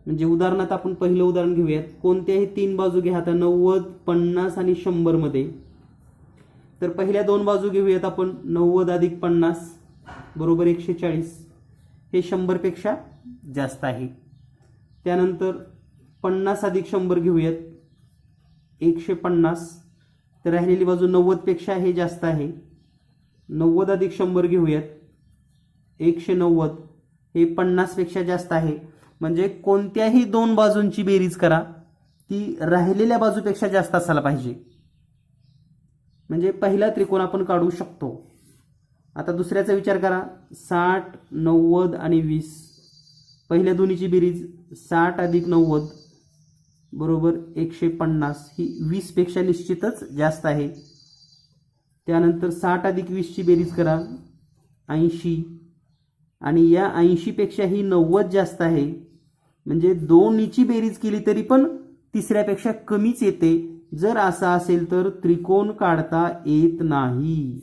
म्हणजे उदाहरणार्थ आपण पहिलं उदाहरण घेऊयात. कोणत्याही तीन बाजू घ्या आता 90, 50 आणि 100 मध्ये. तर पहिल्या दोन बाजू घेऊयात आपण 90 अधिक 50 बरोबर 140. हे 100 पेक्षा जास्त आहे. त्यानंतर 50 अधिक 100 घेऊयात 150. तर राहिलेली बाजू 90 पेक्षा हे जास्त आहे. 90 अधिक 100 घेऊयात 190. हे 50 पेक्षा जास्त आहे. म्हणजे कोणत्याही दोन बाजूंची बेरीज करा ती राहिलेल्या बाजूपेक्षा जास्त असायला पाहिजे. म्हणजे पहिला त्रिकोण आपण काढू शकतो. आता दुसऱ्याचा विचार करा. 60, 90 आणि 20. पहिल्या दोन्हीची बेरीज 60 अधिक 90 बरोबर 150. ही 20 पेक्षा निश्चितच जास्त आहे. त्यानंतर 60 अधिक 20 ची बेरीज करा 80 आणि या 80 पेक्षा ही 90 जास्त आहे. म्हणजे दोन्हीची बेरीज केली तरी पण तिसऱ्यापेक्षा कमीच येते. जर असं असेल तर त्रिकोण काढता येत नाही.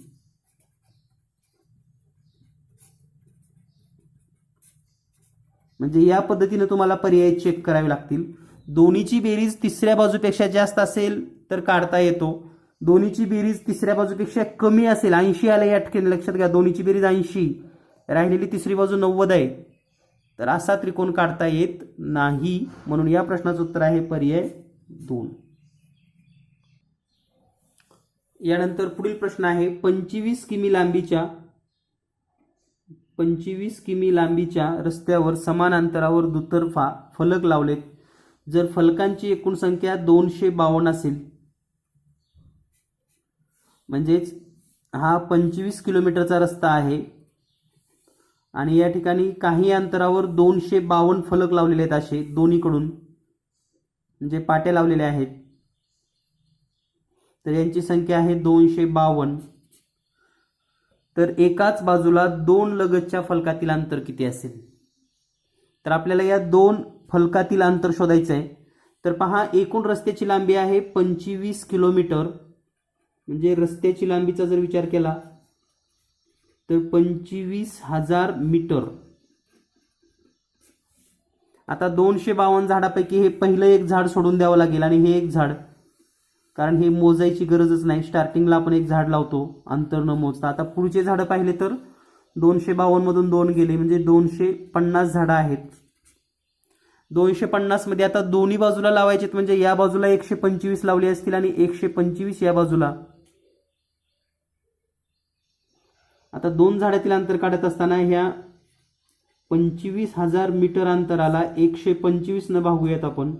म्हणजे या पद्धतीने तुम्हाला पर्याय चेक करावे लागतील. दोन्हीची बेरीज तिसऱ्या बाजूपेक्षा जास्त असेल तर काढता येतो. दोन्हीची बेरीज तिसऱ्या बाजूपेक्षा कमी असेल, 80 आलं या ठिकाणी लक्षात घ्या, दोन्हीची बेरीज 80, राहिलेली तिसरी बाजू 90 आहे, तर असा त्रिकोण काढता येत नाही. म्हणून या प्रश्नाचं उत्तर आहे पर्याय 2. यानंतर पुढील प्रश्न आहे 25 किमी लांबीच्या रस्त्यावर समान अंतरावर दुतर्फा फलक लावलेत. जर फलकांची एकूण संख्या 252 असेल, म्हणजेच हा 25 किलोमीटरचा रस्ता आहे आणि या ठिकाणी काही अंतरावर 252 फलक लावलेले आहेत असे दोन्हीकडून, म्हणजे पाट्या लावलेल्या आहेत, तर यांची संख्या आहे 252. तर एकाच बाजूला 2 लगतच्या फलकातील अंतर किती असेल? तर आपल्याला या 2 फलकातील अंतर शोधायचं आहे. तर पहा, एकूण रस्त्याची लांबी आहे 25 किलोमीटर, म्हणजे रस्त्याची लांबीचा जर विचार केला तर 25,000 मीटर. आता 252 झाडापैकी हे पहिलं एक झाड सोडून द्यावं लागेल आणि हे एक झाड, कारण हे मोजायची गरजच नाही, स्टार्टिंगला आपण एक झाड लावतो अंतर न मोजता. आता पुढचे झाडं पाहिले तर 252 मधून 2 गेले, म्हणजे 250 झाडं आहेत. 250 मध्ये आता दोन्ही बाजूला लावायचे, म्हणजे या बाजूला 125 लावले असतील आणि 125 या बाजूला. आता 2 झाडातील अंतर काढत असताना ह्या 25,000 मीटर अंतराला 125 न भागूयात आपण.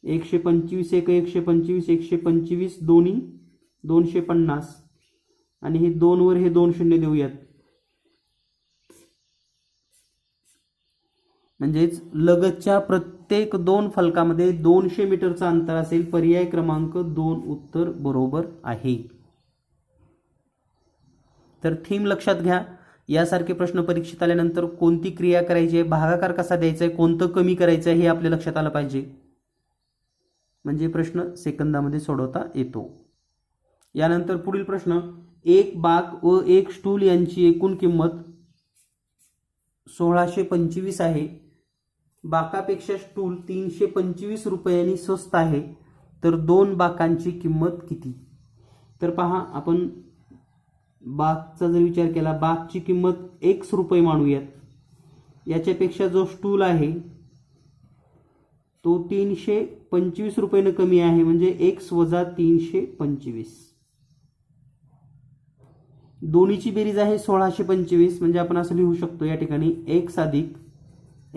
125 एक 125, 125 दोन्ही 250 आणि हे 2 वर हे 2 शून्य देऊयात. म्हणजेच लगतच्या प्रत्येक 2 फलकामध्ये 200 मीटरचं अंतर असेल. पर्याय क्रमांक 2 उत्तर बरोबर आहे. तर थीम लक्षात घ्या. यासारखे प्रश्न परीक्षेत आल्यानंतर कोणती क्रिया करायची आहे, भागाकार कसा द्यायचा आहे, कोणतं कमी करायचं आहे हे आपल्या लक्षात आलं पाहिजे, म्हणजे प्रश्न सेकंदामध्ये सोडवता येतो. यानंतर पुढील प्रश्न, एक बाक व एक स्टूल यांची एकूण किंमत 1625 आहे. बाकापेक्षा स्टूल 325 रुपयांनी स्वस्त आहे, तर 2 बाकांची किंमत किती? तर पहा, आपण बाकचा जर विचार केला, बाकची किंमत x रुपये मानूयात. याच्यापेक्षा जो स्टूल आहे तो 325 रुपयानं कमी आहे, म्हणजे x वजा 325. दोन्हीची बेरीज आहे 1625, म्हणजे आपण असं लिहू शकतो या ठिकाणी x अधिक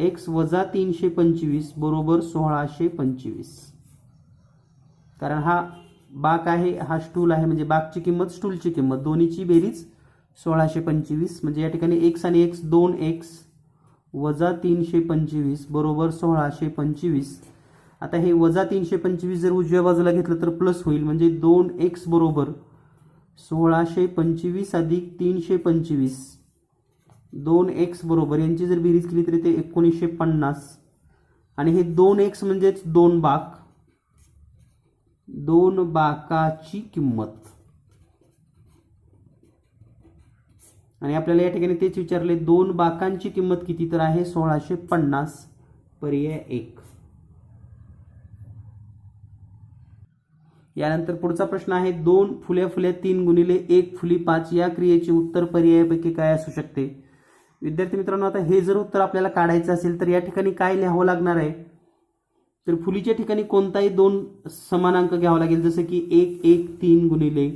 x वजा 325 बरोबर 1625. कारण हा बाक आहे, हा स्टूल आहे, म्हणजे बाकची किंमत स्टूलची किंमत, दोन्हीची बेरीज 1625. म्हणजे या ठिकाणी x आणि x 2x वजा 325 बरोबर 1625. आता हे वजा 325 जर उजव्या बाजूला घेतलं तर प्लस होईल, म्हणजे 2x बरोबर 1625 अधिक 325, 2x बरोबर, यांची जर बेरीज केली तरी ते 1950. आणि हे 2x म्हणजेच 2 बाक, 2 बाकाची किंमत. आणि आपल्याला या ठिकाणी तेच विचारले, 2 बाकांची किंमत किती? तर आहे 1650. पर्याय 1. यानंतर पुढचा प्रश्न आहे 2 फुल्या 3 गुणिले 1 फुली 5 या क्रियेचे उत्तर पर्यायापैकी काय असू शकते? विद्यार्थी मित्रांनो, आता हे जर उत्तर आपल्याला काढायचं असेल तर या ठिकाणी काय लिहावं लागणार आहे? तर फुलीच्या ठिकाणी कोणताही 2 समान अंक घ्यावा लागेल, जसं की 1 1 3 गुणिले,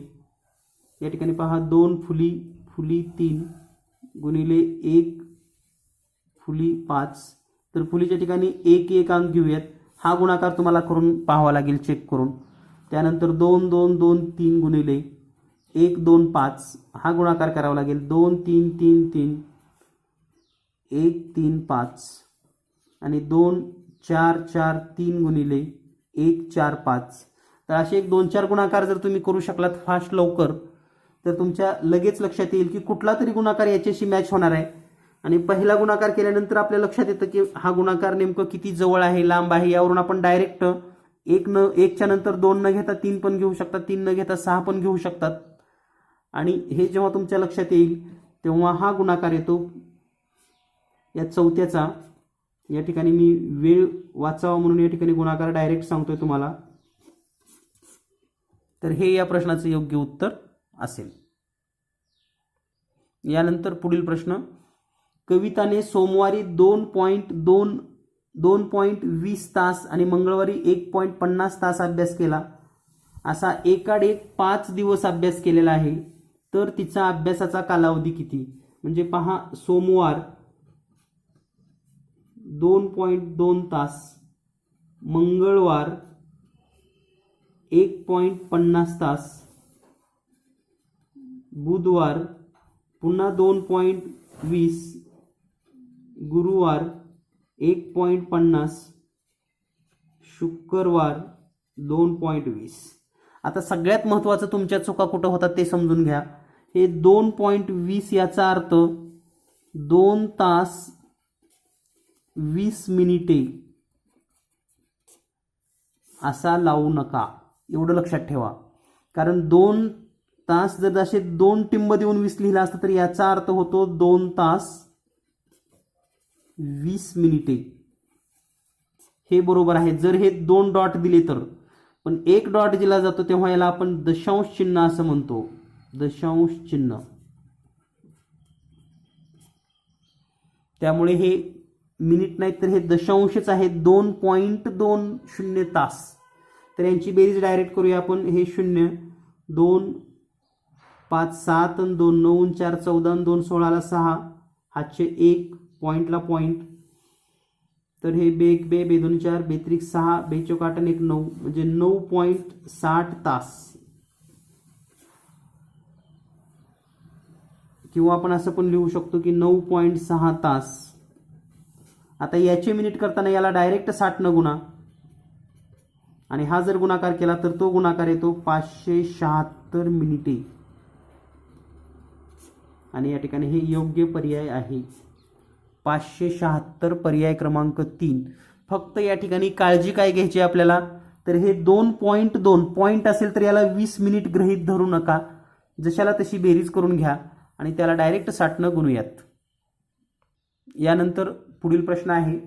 या ठिकाणी पहा 2 फुली 3 गुणिले 1 फुली 5. तर फुलीच्या ठिकाणी 1 1 अंक घेऊयात. हा गुणाकार तुम्हाला करून पाहावा लागेल, चेक करून. त्यानंतर 2 2 2 3 गुणिले 1 2 5, हा गुणाकार करावा लागेल. 2 3 3 3 1 3 5 आणि 2 4 4 3 गुणिले 1 4 5. तर असे 1 2 4 गुणाकार जर तुम्ही करू शकलात फास्ट लवकर, तर तुमच्या लगेच लक्षात येईल की कुठला तरी गुणाकार याच्याशी मॅच होणार आहे. आणि पहिला गुणाकार केल्यानंतर आपल्या लक्षात येतं की हा गुणाकार नेमकं किती जवळ आहे, लांब आहे. यावरून आपण डायरेक्ट 1च्या नंतर 2 न घेता 3 पण घेऊ शकतात, 3 न घेता 6 पण घेऊ शकतात. आणि हे जेव्हा तुमच्या लक्षात येईल तेव्हा हा गुणाकार येतो या चौथ्याचा. या ठिकाणी मी वेळ वाचावा म्हणून या ठिकाणी गुणाकार डायरेक्ट सांगतोय तुम्हाला. तर हे या प्रश्नाचं योग्य उत्तर असेल. यानंतर पुढील प्रश्न, कविताने सोमवारी 2.20 तास आणि मंगळवारी 1.50 तास अभ्यास केला. असा एकाडेक 5 दिवस अभ्यास केलेला आहे. तर तिचा अभ्यासाचा कालावधी किती? म्हणजे पहा, सोमवार 2.2 तास, मंगळवार 1.50 तास, बुधवार पुन्हा 2.20, गुरुवार 1.50, शुक्रवार 2.20. आता सगळ्यात महत्त्वाचं तुमच्या चुका कुठं होतात ते समजून घ्या. हे 2.20 याचा अर्थ 2 तास 20 मिनिटे असा लावू नका, एवढं लक्षात ठेवा. कारण 2 तास जर असे 2 टिंब देऊन 20 लिहिला असता तर याचा अर्थ होतो 2 तास 20 मिनिटे. हे बरोबर आहे जर हे 2 डॉट दिले तर. पण 1 डॉट दिला जातो तेव्हा याला आपण दशांश चिन्ह असं म्हणतो, दशांश चिन्ह. त्यामुळे हे मिनिट नाहीत तर हे दशांशच आहे. 2.20 तास. तर यांची बेरीज डायरेक्ट करूया आपण. हे 0, 2 5 7 आणि 2 9 4 14 आणि 2 16 6, हातचे 1 पॉइंटला पॉइंट. तर हे बे 1 बे 2 4 बे 3 6 बे 4 8 आणि 1 9 म्हणजे 9.60 तास. किंवा आपण असं पण लिहू शकतो की 9.6 तास. आता याचे मिनिट करताना याला डायरेक्ट 60 न गुणा आणि हा जर गुणाकार केला तर तो गुणाकार येतो 576 मिनिटे. आणि या ठिकाणी हे योग्य पर्याय आहे, 576 पर्याय क्रमांक 3. फक्त या ठिकाणी काळजी काय घ्यायची आपल्याला, तर हे 2.2 पॉइंट असेल तर याला 20 मिनिट गृहीत धरू नका. जशाला तशी बेरीज करून घ्या आणि त्याला डायरेक्ट 60 न गुणूयात. यानंतर पुढील प्रश्न आहे,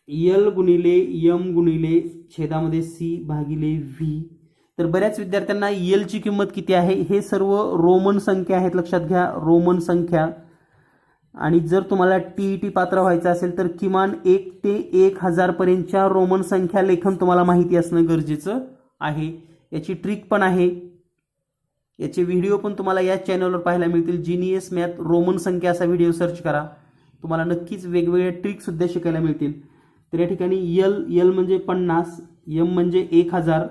L गुणिले M गुणिले छेदामध्ये C भागिले V. तर बऱ्याच विद्यार्थ्यांना L ची किंमत किती आहे, हे सर्व रोमन संख्या आहेत, लक्षात घ्या, रोमन संख्या. आणि जर तुम्हाला TET पात्र व्हायचं असेल तर किमान 1 ते 1000 पर्यंतच्या रोमन संख्या लेखन तुम्हाला माहिती असणं गरजेचं आहे. याची ट्रिक पण आहे, याचे व्हिडिओ पण तुम्हाला या चॅनलवर पाहायला मिळतील. जीनियस मॅथ रोमन संख्या असा व्हिडिओ सर्च करा, तुम्हाला नक्कीच वेगवेगळ्या ट्रिक सुद्धा शिकायला मिळतील. तर या ठिकाणी L म्हणजे 50, M म्हणजे 1000,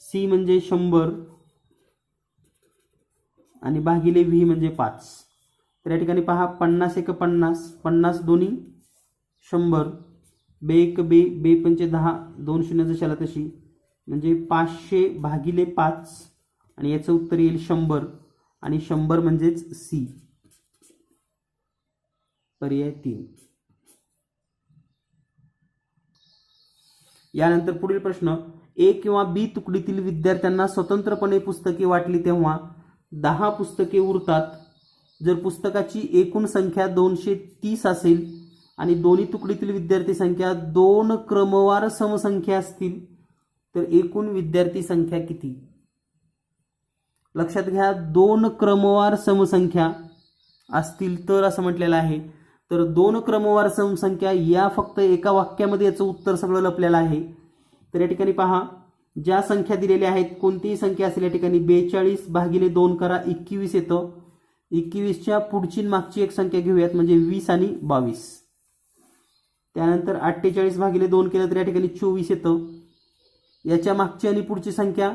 C म्हणजे 100 आणि भागिले V म्हणजे 5. तर या ठिकाणी पहा, 50 1 50, 50 दोन्ही 100, बे 1 बे बे 5 10, 2 शून्य जशाला तशी म्हणजे 500 भागिले 5 आणि याचं उत्तर येईल 100 आणि 100 म्हणजेच C, पर्याय 3. यानंतर पुढील प्रश्न, A किंवा B तुकडीतील विद्यार्थ्यांना स्वतंत्रपणे पुस्तके वाटली तेव्हा 10 पुस्तके उरतात. जर पुस्तकाची एकूण संख्या 230 असेल आणि दोन्ही तुकडीतील विद्यार्थी संख्या 2 क्रमवार समसंख्या असतील तर एकूण विद्यार्थी संख्या किती? लक्षात घ्या, 2 क्रमवार समसंख्या असतील तर असं म्हटलेलं आहे. तर 2 क्रमवार समसंख्या या फक्त एका वाक्यामध्ये याचं उत्तर सगळं लपलेलं आहे. तर या ठिकाणी पहा, ज्या संख्या दिलेल्या आहेत कोणतीही संख्या असेल या ठिकाणी 42 भागिले 2 करा 21 येतं. 21च्या पुढची मागची एक संख्या घेऊयात म्हणजे 20 आणि 22. त्यानंतर 48 भागिले 2 केलं तर या ठिकाणी 24 येतं. याच्या मागची आणि पुढची संख्या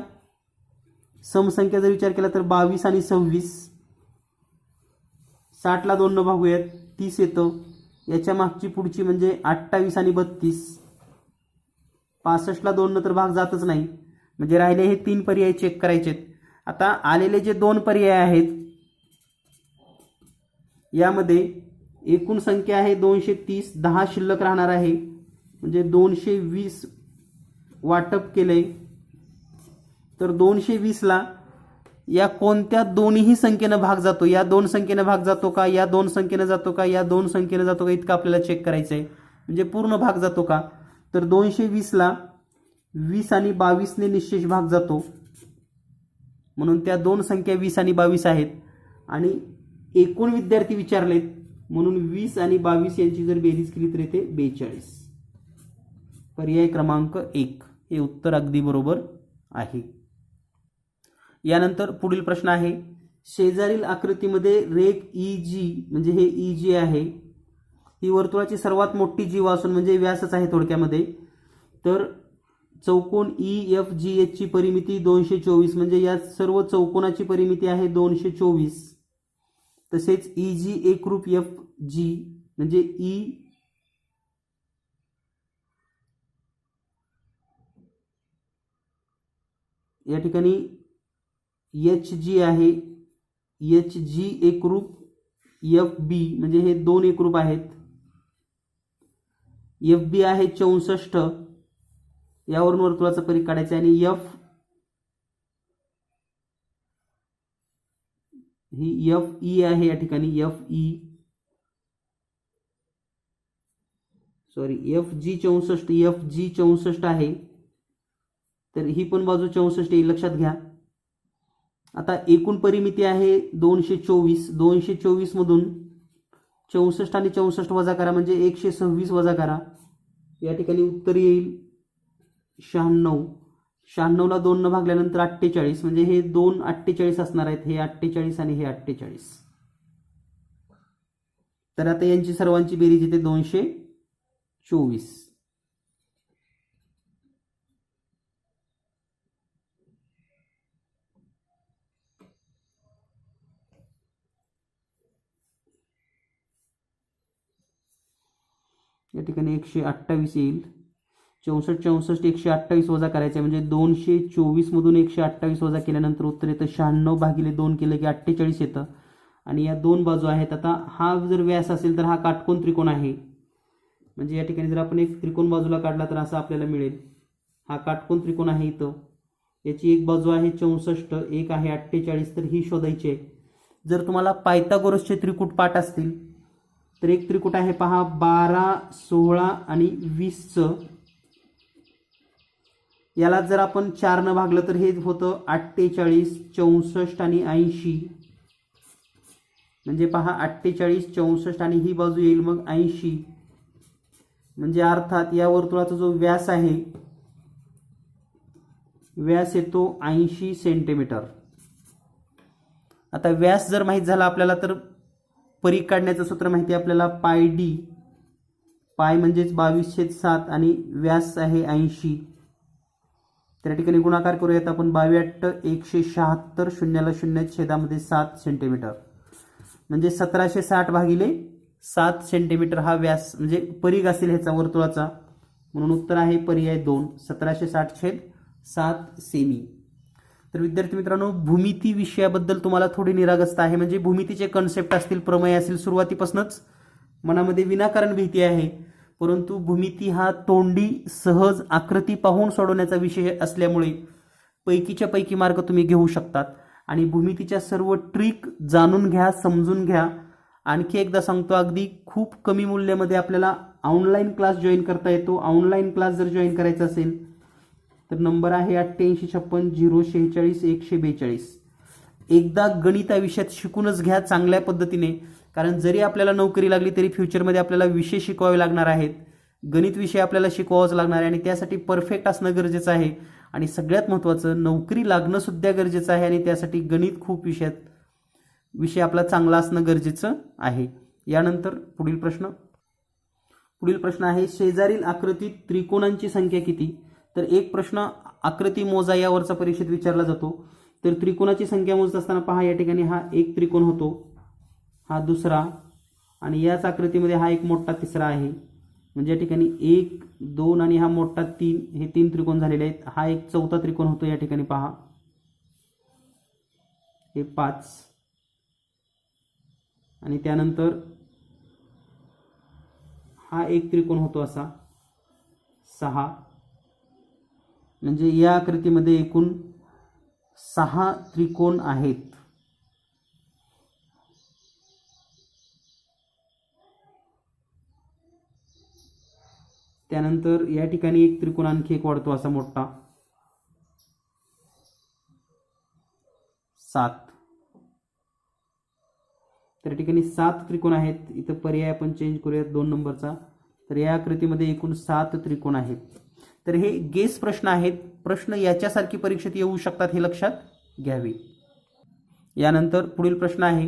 समसंख्या जर विचार केला तर 22 आणि 26. 60 ला 2 न भागूयात 30 येतं. याच्या मागची पुढची म्हणजे 28 आणि 32. 65 ला 2 न तर भाग जातच नाही, म्हणजे राहिले हे 3 पर्याय चेक करायचे. आता आलेले जे 2 पर्याय आहेत यामध्ये एकूण संख्या आहे 230, 10 शिल्लक राहणार आहे म्हणजे 220 वाटप केलंय. तर 220 ला या कोणत्या दोन्ही संख्येनं भाग जातो, या 2 संख्येनं भाग जातो का, या 2 संख्येनं जातो का, या 2 संख्येनं जातो का, इतकं आपल्याला चेक करायचं आहे. म्हणजे पूर्ण भाग जातो का. तर 220 ला 20 आणि 22ने निश्चेष भाग जातो, म्हणून त्या दोन संख्या 20 आणि 22 आहेत. आणि एकूण विद्यार्थी विचारलेत म्हणून 20 आणि 22 यांची जर बेरीज केली तर येते 42. पर्याय क्रमांक 1 हे उत्तर अगदी बरोबर आहे. यानंतर पुढील प्रश्न आहे, शेजारील आकृतीमध्ये रेघ EG म्हणजे हे EG आहे, ही वर्तुळाची सर्वात मोठी जीवा असून म्हणजे व्यासच आहे थोडक्यामध्ये. तर चौकोन EFGH ची परिमिती 224 म्हणजे या सर्व चौकोनाची परिमिती आहे 224. तसेच EG एकरूप FG म्हणजे E या ठिकाणी HG आहे, HG एकरूप FB म्हणजे हे दोन एकरूप आहेत. FB आहे 64, यावरून वर्तुळाचा परिघ काढायचा. आणि ही FE आहे, या ठिकाणी FE FG 64 आहे, तर ही पण बाजू 64 येईल, लक्षात घ्या. आता एकूण परिमिती आहे 224. 224 मधून 64 आणि 64 वजा करा म्हणजे 126 वजा करा, या ठिकाणी उत्तर येईल 96. 96 ला 2 न भागल्यानंतर 48 म्हणजे हे दोन 48 असणार आहेत, हे 48 आणि हे 48. तर आता यांची सर्वांची बेरीज येते 224. या ठिकाणी 128 येईल. 64 128 वजा करायचे म्हणजे 224 मधून 128 वजा केल्यानंतर उत्तर येतं 96 भागिले 2 केलं की 48 येतं. आणि या दोन बाजू आहेत. आता हा जर व्यास असेल तर हा काटकोन त्रिकोण आहे, म्हणजे या ठिकाणी जर आपण एक त्रिकोण बाजूला काढला तर असं आपल्याला मिळेल. हा काटकोन त्रिकोण आहे इथं, याची एक बाजू आहे 64, एक आहे 48, तर ही शोधायची आहे. जर तुम्हाला पायथागोरसचे त्रिकूट पाठ असतील तर एक त्रिकूट आहे पहा 12, 16 आणि 20चं. याला जर आपण 4 न भागलं तर हे होतं 48, 64 आणि 80. म्हणजे पहा 48, 64 आणि ही बाजू येईल मग 80. म्हणजे अर्थात या वर्तुळाचा जो व्यास आहे, व्यास येतो 80 सेंटीमीटर. आता व्यास जर माहीत झाला आपल्याला तर परिघ काढण्याचं सूत्र माहिती आहे आपल्याला, पाय डी. पाय म्हणजेच 22/7 आणि व्यास आहे 80. त्या ठिकाणी गुणाकार करूयात आपण. 22 176, शून्याला 0 छेदामध्ये 7 सेंटीमीटर म्हणजे 1760 भागिले 7 सेंटीमीटर हा व्यास म्हणजे परिघ असेल ह्याचा वर्तुळाचा. म्हणून उत्तर आहे पर्याय 2, 1760/7 सेमी. तर विद्यार्थी मित्रांनो, भूमिती विषयाबद्दल तुम्हाला थोडी निरागसता आहे, म्हणजे भूमितीचे कन्सेप्ट असतील, प्रमेय असतील, सुरुवातीपासूनच मनामध्ये विनाकारण भीती आहे. परंतु भूमिती हा तोंडी सहज आकृती पाहून सोडवण्याचा विषय असल्यामुळे पैकीच्या पैकी मार्क तुम्ही घेऊ शकतात. आणि भूमितीच्या सर्व ट्रिक जाणून घ्या, समजून घ्या. आणखी एकदा सांगतो, अगदी खूप कमी मूल्यामध्ये आपल्याला ऑनलाईन क्लास जॉईन करता येतो. ऑनलाईन क्लास जर जॉईन करायचा असेल तर नंबर आहे 8856 046 142. एकदा गणित विषयात शिकूनच घ्या चांगल्या पद्धतीने, कारण जरी आपल्याला नोकरी लागली तरी फ्युचरमध्ये आपल्याला विषय शिकवावे लागणार आहेत. गणित विषय आपल्याला शिकवावाच लागणार आहे आणि त्यासाठी परफेक्ट असणं गरजेचं आहे. आणि सगळ्यात महत्त्वाचं, नोकरी लागणं सुद्धा गरजेचं आहे आणि त्यासाठी गणित खूप विषय आपला चांगला असणं गरजेचं आहे. यानंतर पुढील प्रश्न आहे, शेजारील आकृतीत त्रिकोणांची संख्या किती? तर एक प्रश्न आकृती मोजा यावरचा परीक्षेत विचारला जातो. तर त्रिकोणाची संख्या मोजत असताना पहा, या ठिकाणी हा एक त्रिकोण होतो, हा दुसरा, आणि याच आकृतीमध्ये हा एक मोठा तिसरा आहे. म्हणजे या ठिकाणी 1, 2 आणि हा मोठा 3, हे 3 त्रिकोण झालेले आहेत. हा एक चौथा त्रिकोण होतो, या ठिकाणी पहा हे 5, आणि त्यानंतर हा एक त्रिकोण होतो असा 6. म्हणजे या आकृतीमध्ये एकूण 6 त्रिकोण आहेत. त्यानंतर या ठिकाणी एक त्रिकोण आणखी एक वाढतो असा मोठा 7. तर या ठिकाणी 7 त्रिकोण आहेत. इथं पर्याय आपण चेंज करूयात 2 नंबरचा. तर या आकृतीमध्ये एकूण 7 त्रिकोण आहेत. तर हे गेस प्रश्न आहेत. प्रश्न याच्यासारखी परीक्षेत येऊ शकतात हे लक्षात घ्यावे. यानंतर पुढील प्रश्न आहे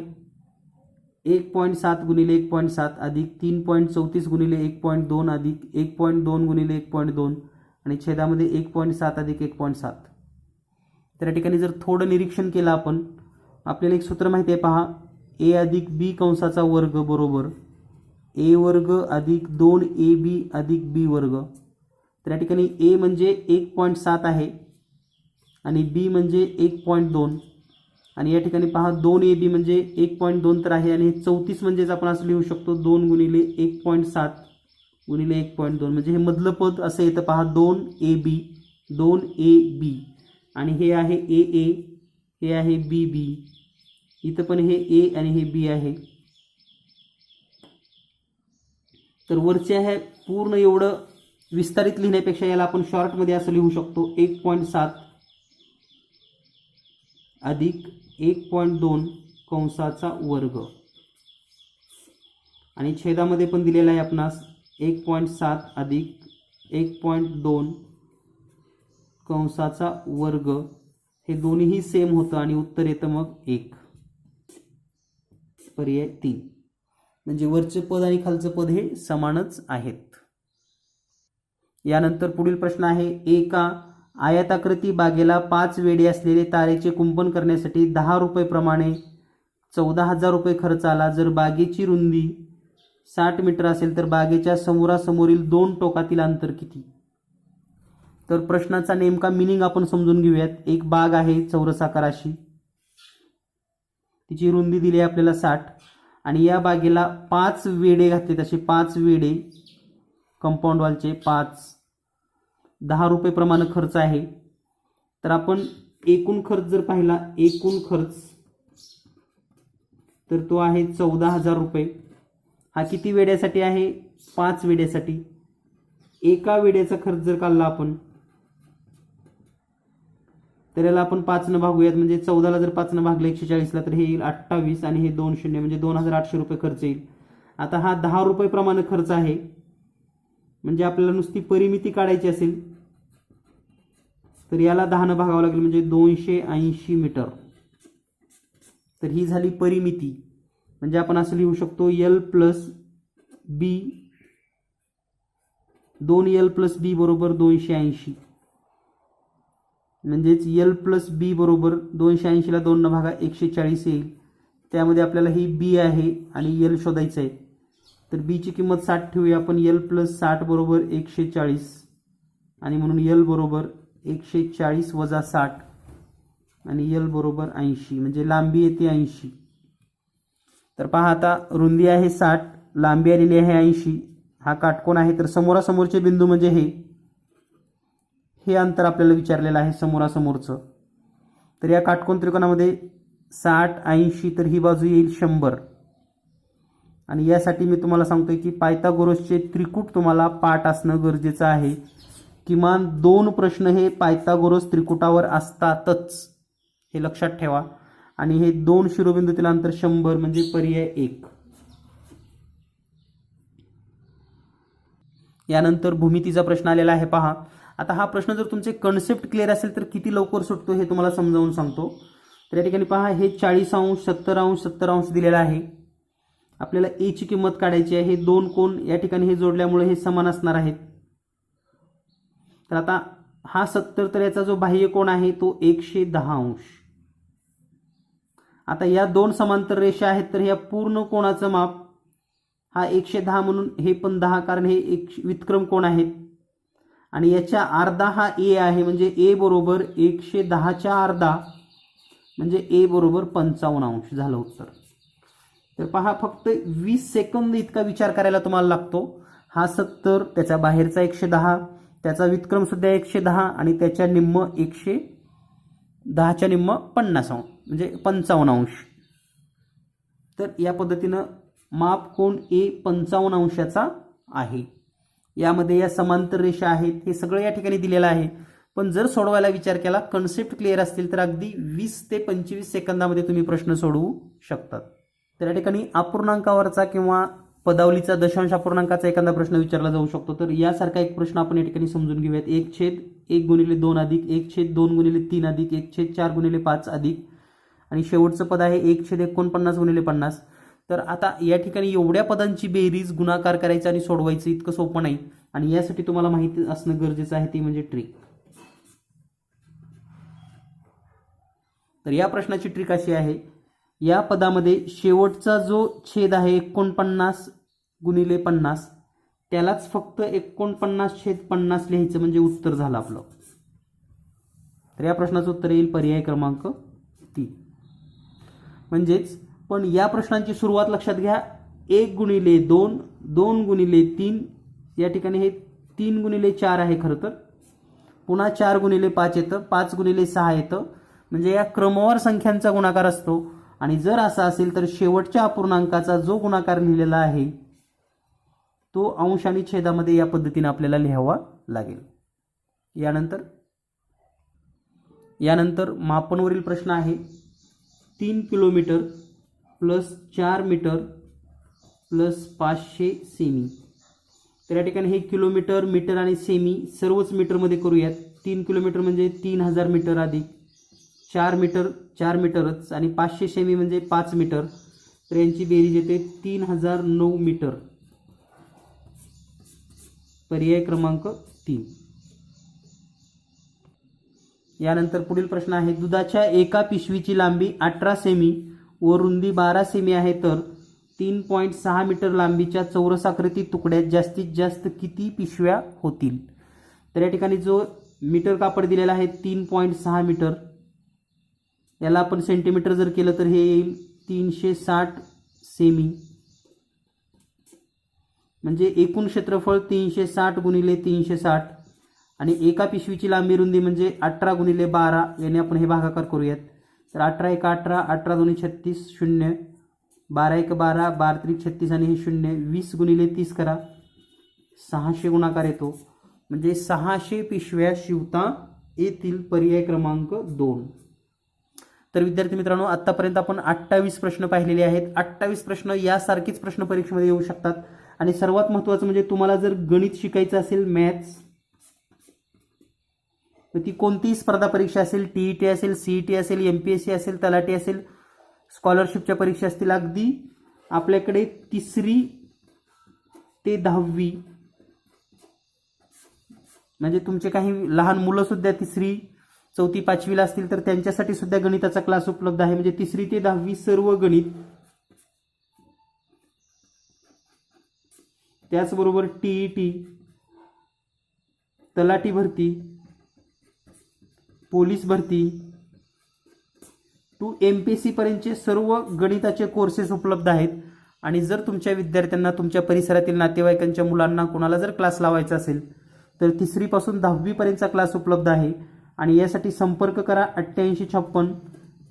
1.7 गुणिले 1.7 अधिक 3.34 गुणिले 1.2 अधिक 1.2 गुणिले 1.2 आणि छेदामध्ये 1.7 अधिक 1.7. तर या ठिकाणी जर थोडं निरीक्षण केलं आपण, आपल्याला एक सूत्र माहिती आहे पहा, a अधिक b कंसाचा वर्ग बरोबर a वर्ग अधिक 2ab अधिक b वर्ग. तर या ठिकाणी a म्हणजे 1.7 आहे आणि b म्हणजे 1.2 आणि या ठिकाणी पहा 2ab म्हणजे 1.2 तर आहे आणि 34 म्हणजेच आपण असं लिहू शकतो 2 गुणिले 1.7 गुणिले 1.2 म्हणजे हे मधलं पद असं येतं पहा 2ab आणि हे आहे aa, हे आहे bb, इथं पण हे a आणि हे b आहे. तर वरचे आहे पूर्ण एवढं विस्तारित लिहिण्यापेक्षा याला आपण शॉर्टमध्ये असं लिहू शकतो 1.7 अधिक 1.2 कंसाचा वर्ग आणि छेदामध्ये पण दिलेला आहे आपणास 1.7 अधिक 1.2 कंसाचा वर्ग. हे दोन्हीही सेम होतं आणि उत्तर येतं मग 1. पर्याय 3. म्हणजे वरचे पद आणि खालचं पद हे समानच आहेत. यानंतर पुढील प्रश्न आहे एका आयताकृती बागेला 5 वेढे असलेले तारेचे कुंपण करण्यासाठी 10 रुपये प्रमाणे 14,000 रुपये खर्च आला. जर बागेची रुंदी 60 मीटर असेल तर बागेच्या समोरासमोरील 2 टोकातील अंतर किती? तर प्रश्नाचा नेमका मिनिंग आपण समजून घेऊयात. एक बाग आहे चौरसाकार अशी, तिची रुंदी दिली आहे आपल्याला 60 आणि या बागेला 5 वेढे घातलेत, असे 5 वेढे कंपाऊंड वॉलचे 5, 10 रुपये प्रमाणे खर्च आहे. तर आपण एकूण खर्च जर पाहिला, एकूण खर्च तर तो आहे 14,000 रुपये. हा किती वेड्यासाठी आहे? 5 वेड्यासाठी. एका वेड्याचा खर्च जर काढला आपण तर याला आपण 5 न भागूयात, म्हणजे 14ला जर 5 न भागलं 140ला तर हे येईल 28 आणि हे 2 शून्य म्हणजे 2,800 रुपये खर्च येईल. आता हा 10 रुपये प्रमाणे खर्च आहे, म्हणजे आपल्याला नुसती परिमिती काढायची असेल तर याला 10 न भागावं लागेल, म्हणजे 280 मीटर. तर ही झाली परिमिती. म्हणजे आपण असं लिहू शकतो L plus B, 2L plus B बरोबर 280. म्हणजेच L प्लस B बरोबर 280ला 2 न भागा 140 येईल. त्यामध्ये आपल्याला ही B आहे आणि L शोधायचं आहे. तर B ची किंमत 60 ठेवूया आपण. L प्लस 60 बरोबर 140 आणि म्हणून L बरोबर 140 वजा 60 आणि L बरोबर 80, म्हणजे लांबी येते 80. तर पहा आता रुंदी आहे 60, लांबी आलेली आहे 80. हा काटकोन आहे, तर समोरासमोरचे बिंदू म्हणजे हे अंतर आपल्याला विचारलेलं आहे समोरासमोरचं. तर या काटकोन त्रिकोणामध्ये 60, 80 तर ही बाजू येईल 100. आणि यासाठी मी तुम्हाला सांगतोय की पायथागोरसचे त्रिकूट तुम्हाला पाठ असणं गरजेचं आहे. किमान 2 प्रश्न हे पायथागोरस त्रिकुटावर असतातच, हे लक्षात ठेवा. आणि हे 2 शिरोबिंदूतील अंतर 100 म्हणजे पर्याय 1. यानंतर भूमितीचा प्रश्न आलेला आहे पहा. आता हा प्रश्न जर तुमचे कन्सेप्ट क्लिअर असेल तर किती लवकर सुटतो हे तुम्हाला समजावून सांगतो. तर या ठिकाणी पहा हे 40 अंश 70 अंश 70 अंश दिलेला आहे. आपल्याला ए ची किंमत काढायची आहे. हे 2 कोण या ठिकाणी हे जोडल्यामुळे हे समान असणार आहेत. तर आता हा 70 तर याचा जो बाह्य कोण आहे तो 110 अंश. आता या 2 समांतर रेषा आहेत, तर या पूर्ण कोणाचं माप हा 110 म्हणून हे पण 10, कारण हे एक व्युत्क्रम कोण आहेत. आणि याच्या अर्धा हा ए आहे, म्हणजे ए बरोबर 110च्या अर्धा म्हणजे ए बरोबर 55 अंश झालं उत्तर. तर पहा फक्त 20 सेकंद इतका विचार करायला तुम्हाला लागतो. हा 70, त्याचा बाहेरचा 110, त्याचा व्युत्क्रम सुद्धा 110 आणि त्याच्या निम्म 110च्या निम्म 50 अंश म्हणजे 55 अंश. तर या पद्धतीनं माप कोण ए 55 अंशाचा आहे. यामध्ये या समांतर रेषा आहेत, हे सगळं या ठिकाणी दिलेलं आहे. पण जर सोडवायला विचार केला, कन्सेप्ट क्लिअर असतील तर अगदी 20 ते 25 सेकंदामध्ये तुम्ही प्रश्न सोडवू शकतात. तर या ठिकाणी अपूर्णांकावरचा किंवा पदावलीचा दशांश अपूर्णांकाचा एखादा प्रश्न विचारला जाऊ शकतो. तर यासारखा एक प्रश्न आपण या ठिकाणी समजून घेऊयात. 1/1 अधिक 1/2 3 अधिक 1/4 5 अधिक आणि शेवटचं पद आहे 1/49 तर आता या ठिकाणी एवढ्या पदांची बेरीज गुणाकार करायचं आणि सोडवायचं इतकं सोपं नाही, आणि यासाठी तुम्हाला माहिती असणं गरजेचं आहे, ती म्हणजे ट्रिक. तर या प्रश्नाची ट्रिक अशी आहे, या पदामध्ये शेवटचा जो छेद आहे 49/50 त्यालाच फक्त 49/50 लिहायचं म्हणजे उत्तर झालं आपलं. तर या प्रश्नाचं उत्तर येईल पर्याय क्रमांक 3. म्हणजेच पण या प्रश्नांची सुरुवात लक्षात घ्या, 1/2 2/3 या ठिकाणी हे 3/4 आहे खरं तर, पुन्हा 4/5 येतं, 5/6 येतं, म्हणजे या क्रमवार संख्यांचा गुणाकार असतो. आणि जर असा असेल तर शेवटच्या अपूर्णांकाचा जो गुणाकार लिहिलेला आहे तो अंश आणि छेदामध्ये या पद्धतीने आपल्याला लिहावा लागेल. यानंतर मापनवरील प्रश्न आहे, 3 किलोमीटर प्लस 4 मीटर प्लस 500 सेमी. तर या ठिकाणी हे किलोमीटर, मीटर आणि सेमी सर्वच मीटरमध्ये करूयात. 3 किलोमीटर म्हणजे 3000 मीटर अधिक 4 मीटर 4 मीटरच आणि 500 सेमी म्हणजे 5 मीटर. तर यांची बेरीज येते 3009 मीटर. पर्याय क्रमांक 3. यानंतर पुढील प्रश्न आहे, दुधाच्या एका पिशवीची लांबी 18 सेमी व रुंदी 12 सेमी आहे, तर 3.6 मीटर लांबीच्या चौरसाकृती तुकड्यात जास्तीत जास्त किती पिशव्या होतील. तर या ठिकाणी जो मीटर कापड दिलेला आहे 3.6 मीटर, याला आपण सेंटीमीटर जर केलं तर हे येईल 360 सेमी. म्हणजे एकूण क्षेत्रफळ 360 गुणिले 360 आणि एका पिशवीची लांबी रुंदी म्हणजे 18 गुणिले 12 याने आपण हे भागाकार करूयात. तर 18 1 18 18 2 36 0 12 1 12 12 3 36 आणि हे 0 20 गुणिले 30 करा, 600 गुणाकार येतो. म्हणजे 600 पिशव्या शिवता येतील. पर्याय क्रमांक 2. तर विद्यार्थी मित्रांनो, आतापर्यंत आपण 28 प्रश्न पाहिलेले आहेत. 28 प्रश्न यासारखीच प्रश्न परीक्षेमध्ये येऊ शकतात. आणि सर्वात महत्त्वाचं म्हणजे तुम्हाला जर गणित शिकायचं असेल, मॅथ्स, तर ती कोणतीही स्पर्धा परीक्षा असेल, TET असेल, CET असेल, MPSC असेल, तलाठी असेल, स्कॉलरशिपच्या परीक्षा असतील, अगदी आपल्याकडे 3री ते 10वी म्हणजे तुमचे काही लहान मुलं सुद्धा 3री 4थी 5वीला असतील तर त्यांच्यासाठी सुद्धा गणिताचा क्लास उपलब्ध आहे. म्हणजे 3री ते 10वी सर्व गणित. त्याचबरोबर TET, तलाठी भरती, पोलीस भरती टू MPSC पर्यंतचे सर्व गणिताचे कोर्सेस उपलब्ध आहेत. आणि जर तुमच्या विद्यार्थ्यांना, तुमच्या परिसरातील नातेवाईकांच्या मुलांना कोणाला जर क्लास लावायचा असेल तर 3री पासून 10वी पर्यंतचा क्लास उपलब्ध आहे. आणि यासाठी संपर्क करा 8856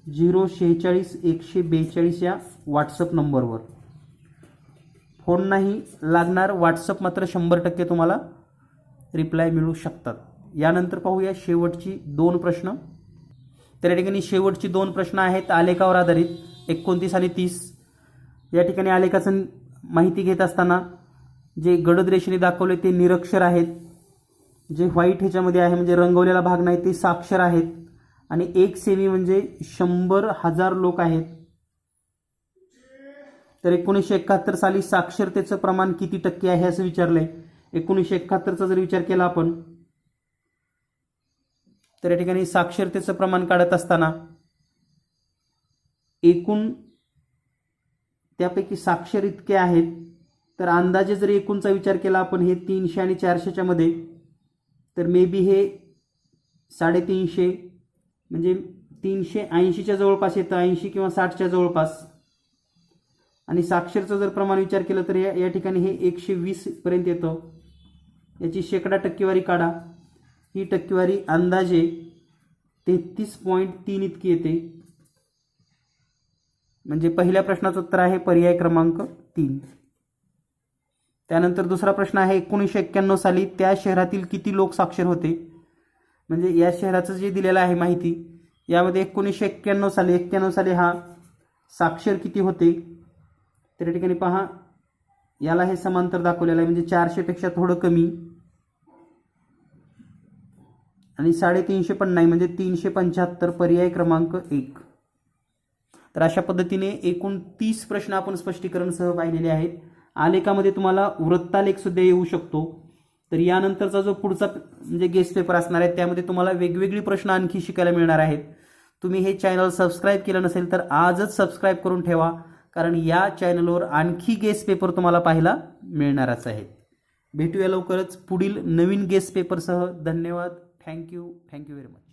046 142 या व्हॉट्सअप नंबरवर. फोन नाही लागणार, व्हॉट्सअप मात्र 100% तुम्हाला रिप्लाय मिळू शकतात. यानंतर पाहूया शेवटची 2 प्रश्न. तर या ठिकाणी शेवटची 2 प्रश्न आहेत आलेखावर आधारित 29 आणि 30. या ठिकाणी आलेखाचं माहिती घेत असताना जे गडद रेषेने दाखवले ते निरक्षर आहेत, जे व्हाईट ह्याच्यामध्ये आहे म्हणजे रंगवलेला भाग नाही ते साक्षर आहेत, आणि 1 सेमी म्हणजे 100,000 लोक आहेत. तर 1971 साली साक्षरतेचं प्रमाण किती टक्के आहे असं विचारलंय. 1971चा जर विचार केला आपण तर या ठिकाणी साक्षरतेचं प्रमाण काढत असताना एकूण त्यापैकी साक्षर इतके आहेत, तर अंदाजे जर एकूणचा विचार केला आपण हे 300 आणि 400च्या मध्ये, तर मे बी हे 350 म्हणजे 380च्या जवळपास येतं, 80 किंवा 60च्या जवळपास. आणि साक्षरचं जर प्रमाण विचार केलं तर या ठिकाणी हे 120 पर्यंत येतं. याची शेकडा टक्केवारी काढा, ही टक्केवारी अंदाजे 33.3 इतकी येते. म्हणजे पहिल्या प्रश्नाचं उत्तर आहे पर्याय क्रमांक 3. त्यानंतर दुसरा प्रश्न आहे 1991 साली त्या शहरातील किती लोक साक्षर होते. म्हणजे या शहराचं जे दिलेलं आहे माहिती, यामध्ये 1991 साली हा साक्षर किती होते. तर या ठिकाणी पहा, याला हे समांतर दाखवलेलं आहे, म्हणजे 400 पेक्षा थोडं कमी आणि 350 पण नाही, म्हणजे 375, पर्याय क्रमांक 1. तर अशा पद्धतीने एकूण 30 प्रश्न आपण स्पष्टीकरणसह पाहिलेले आहेत. आलेखामध्ये तुम्हाला वृत्तालेख सुद्धा येऊ शकतो. तर यानंतरचा जो पुढचा म्हणजे गेस्ट पेपर असणार आहे त्यामध्ये तुम्हाला वेगवेगळी प्रश्न आणखी शिकायला मिळणार आहेत. तुम्ही हे चॅनल सबस्क्राईब केलं नसेल तर आजच सबस्क्राईब करून ठेवा, कारण या चॅनलवर आणखी गेस्ट पेपर तुम्हाला पाहायला मिळणारच आहेत. भेटूया लवकरच पुढील नवीन गेस्ट पेपरसह. धन्यवाद. Thank you very much.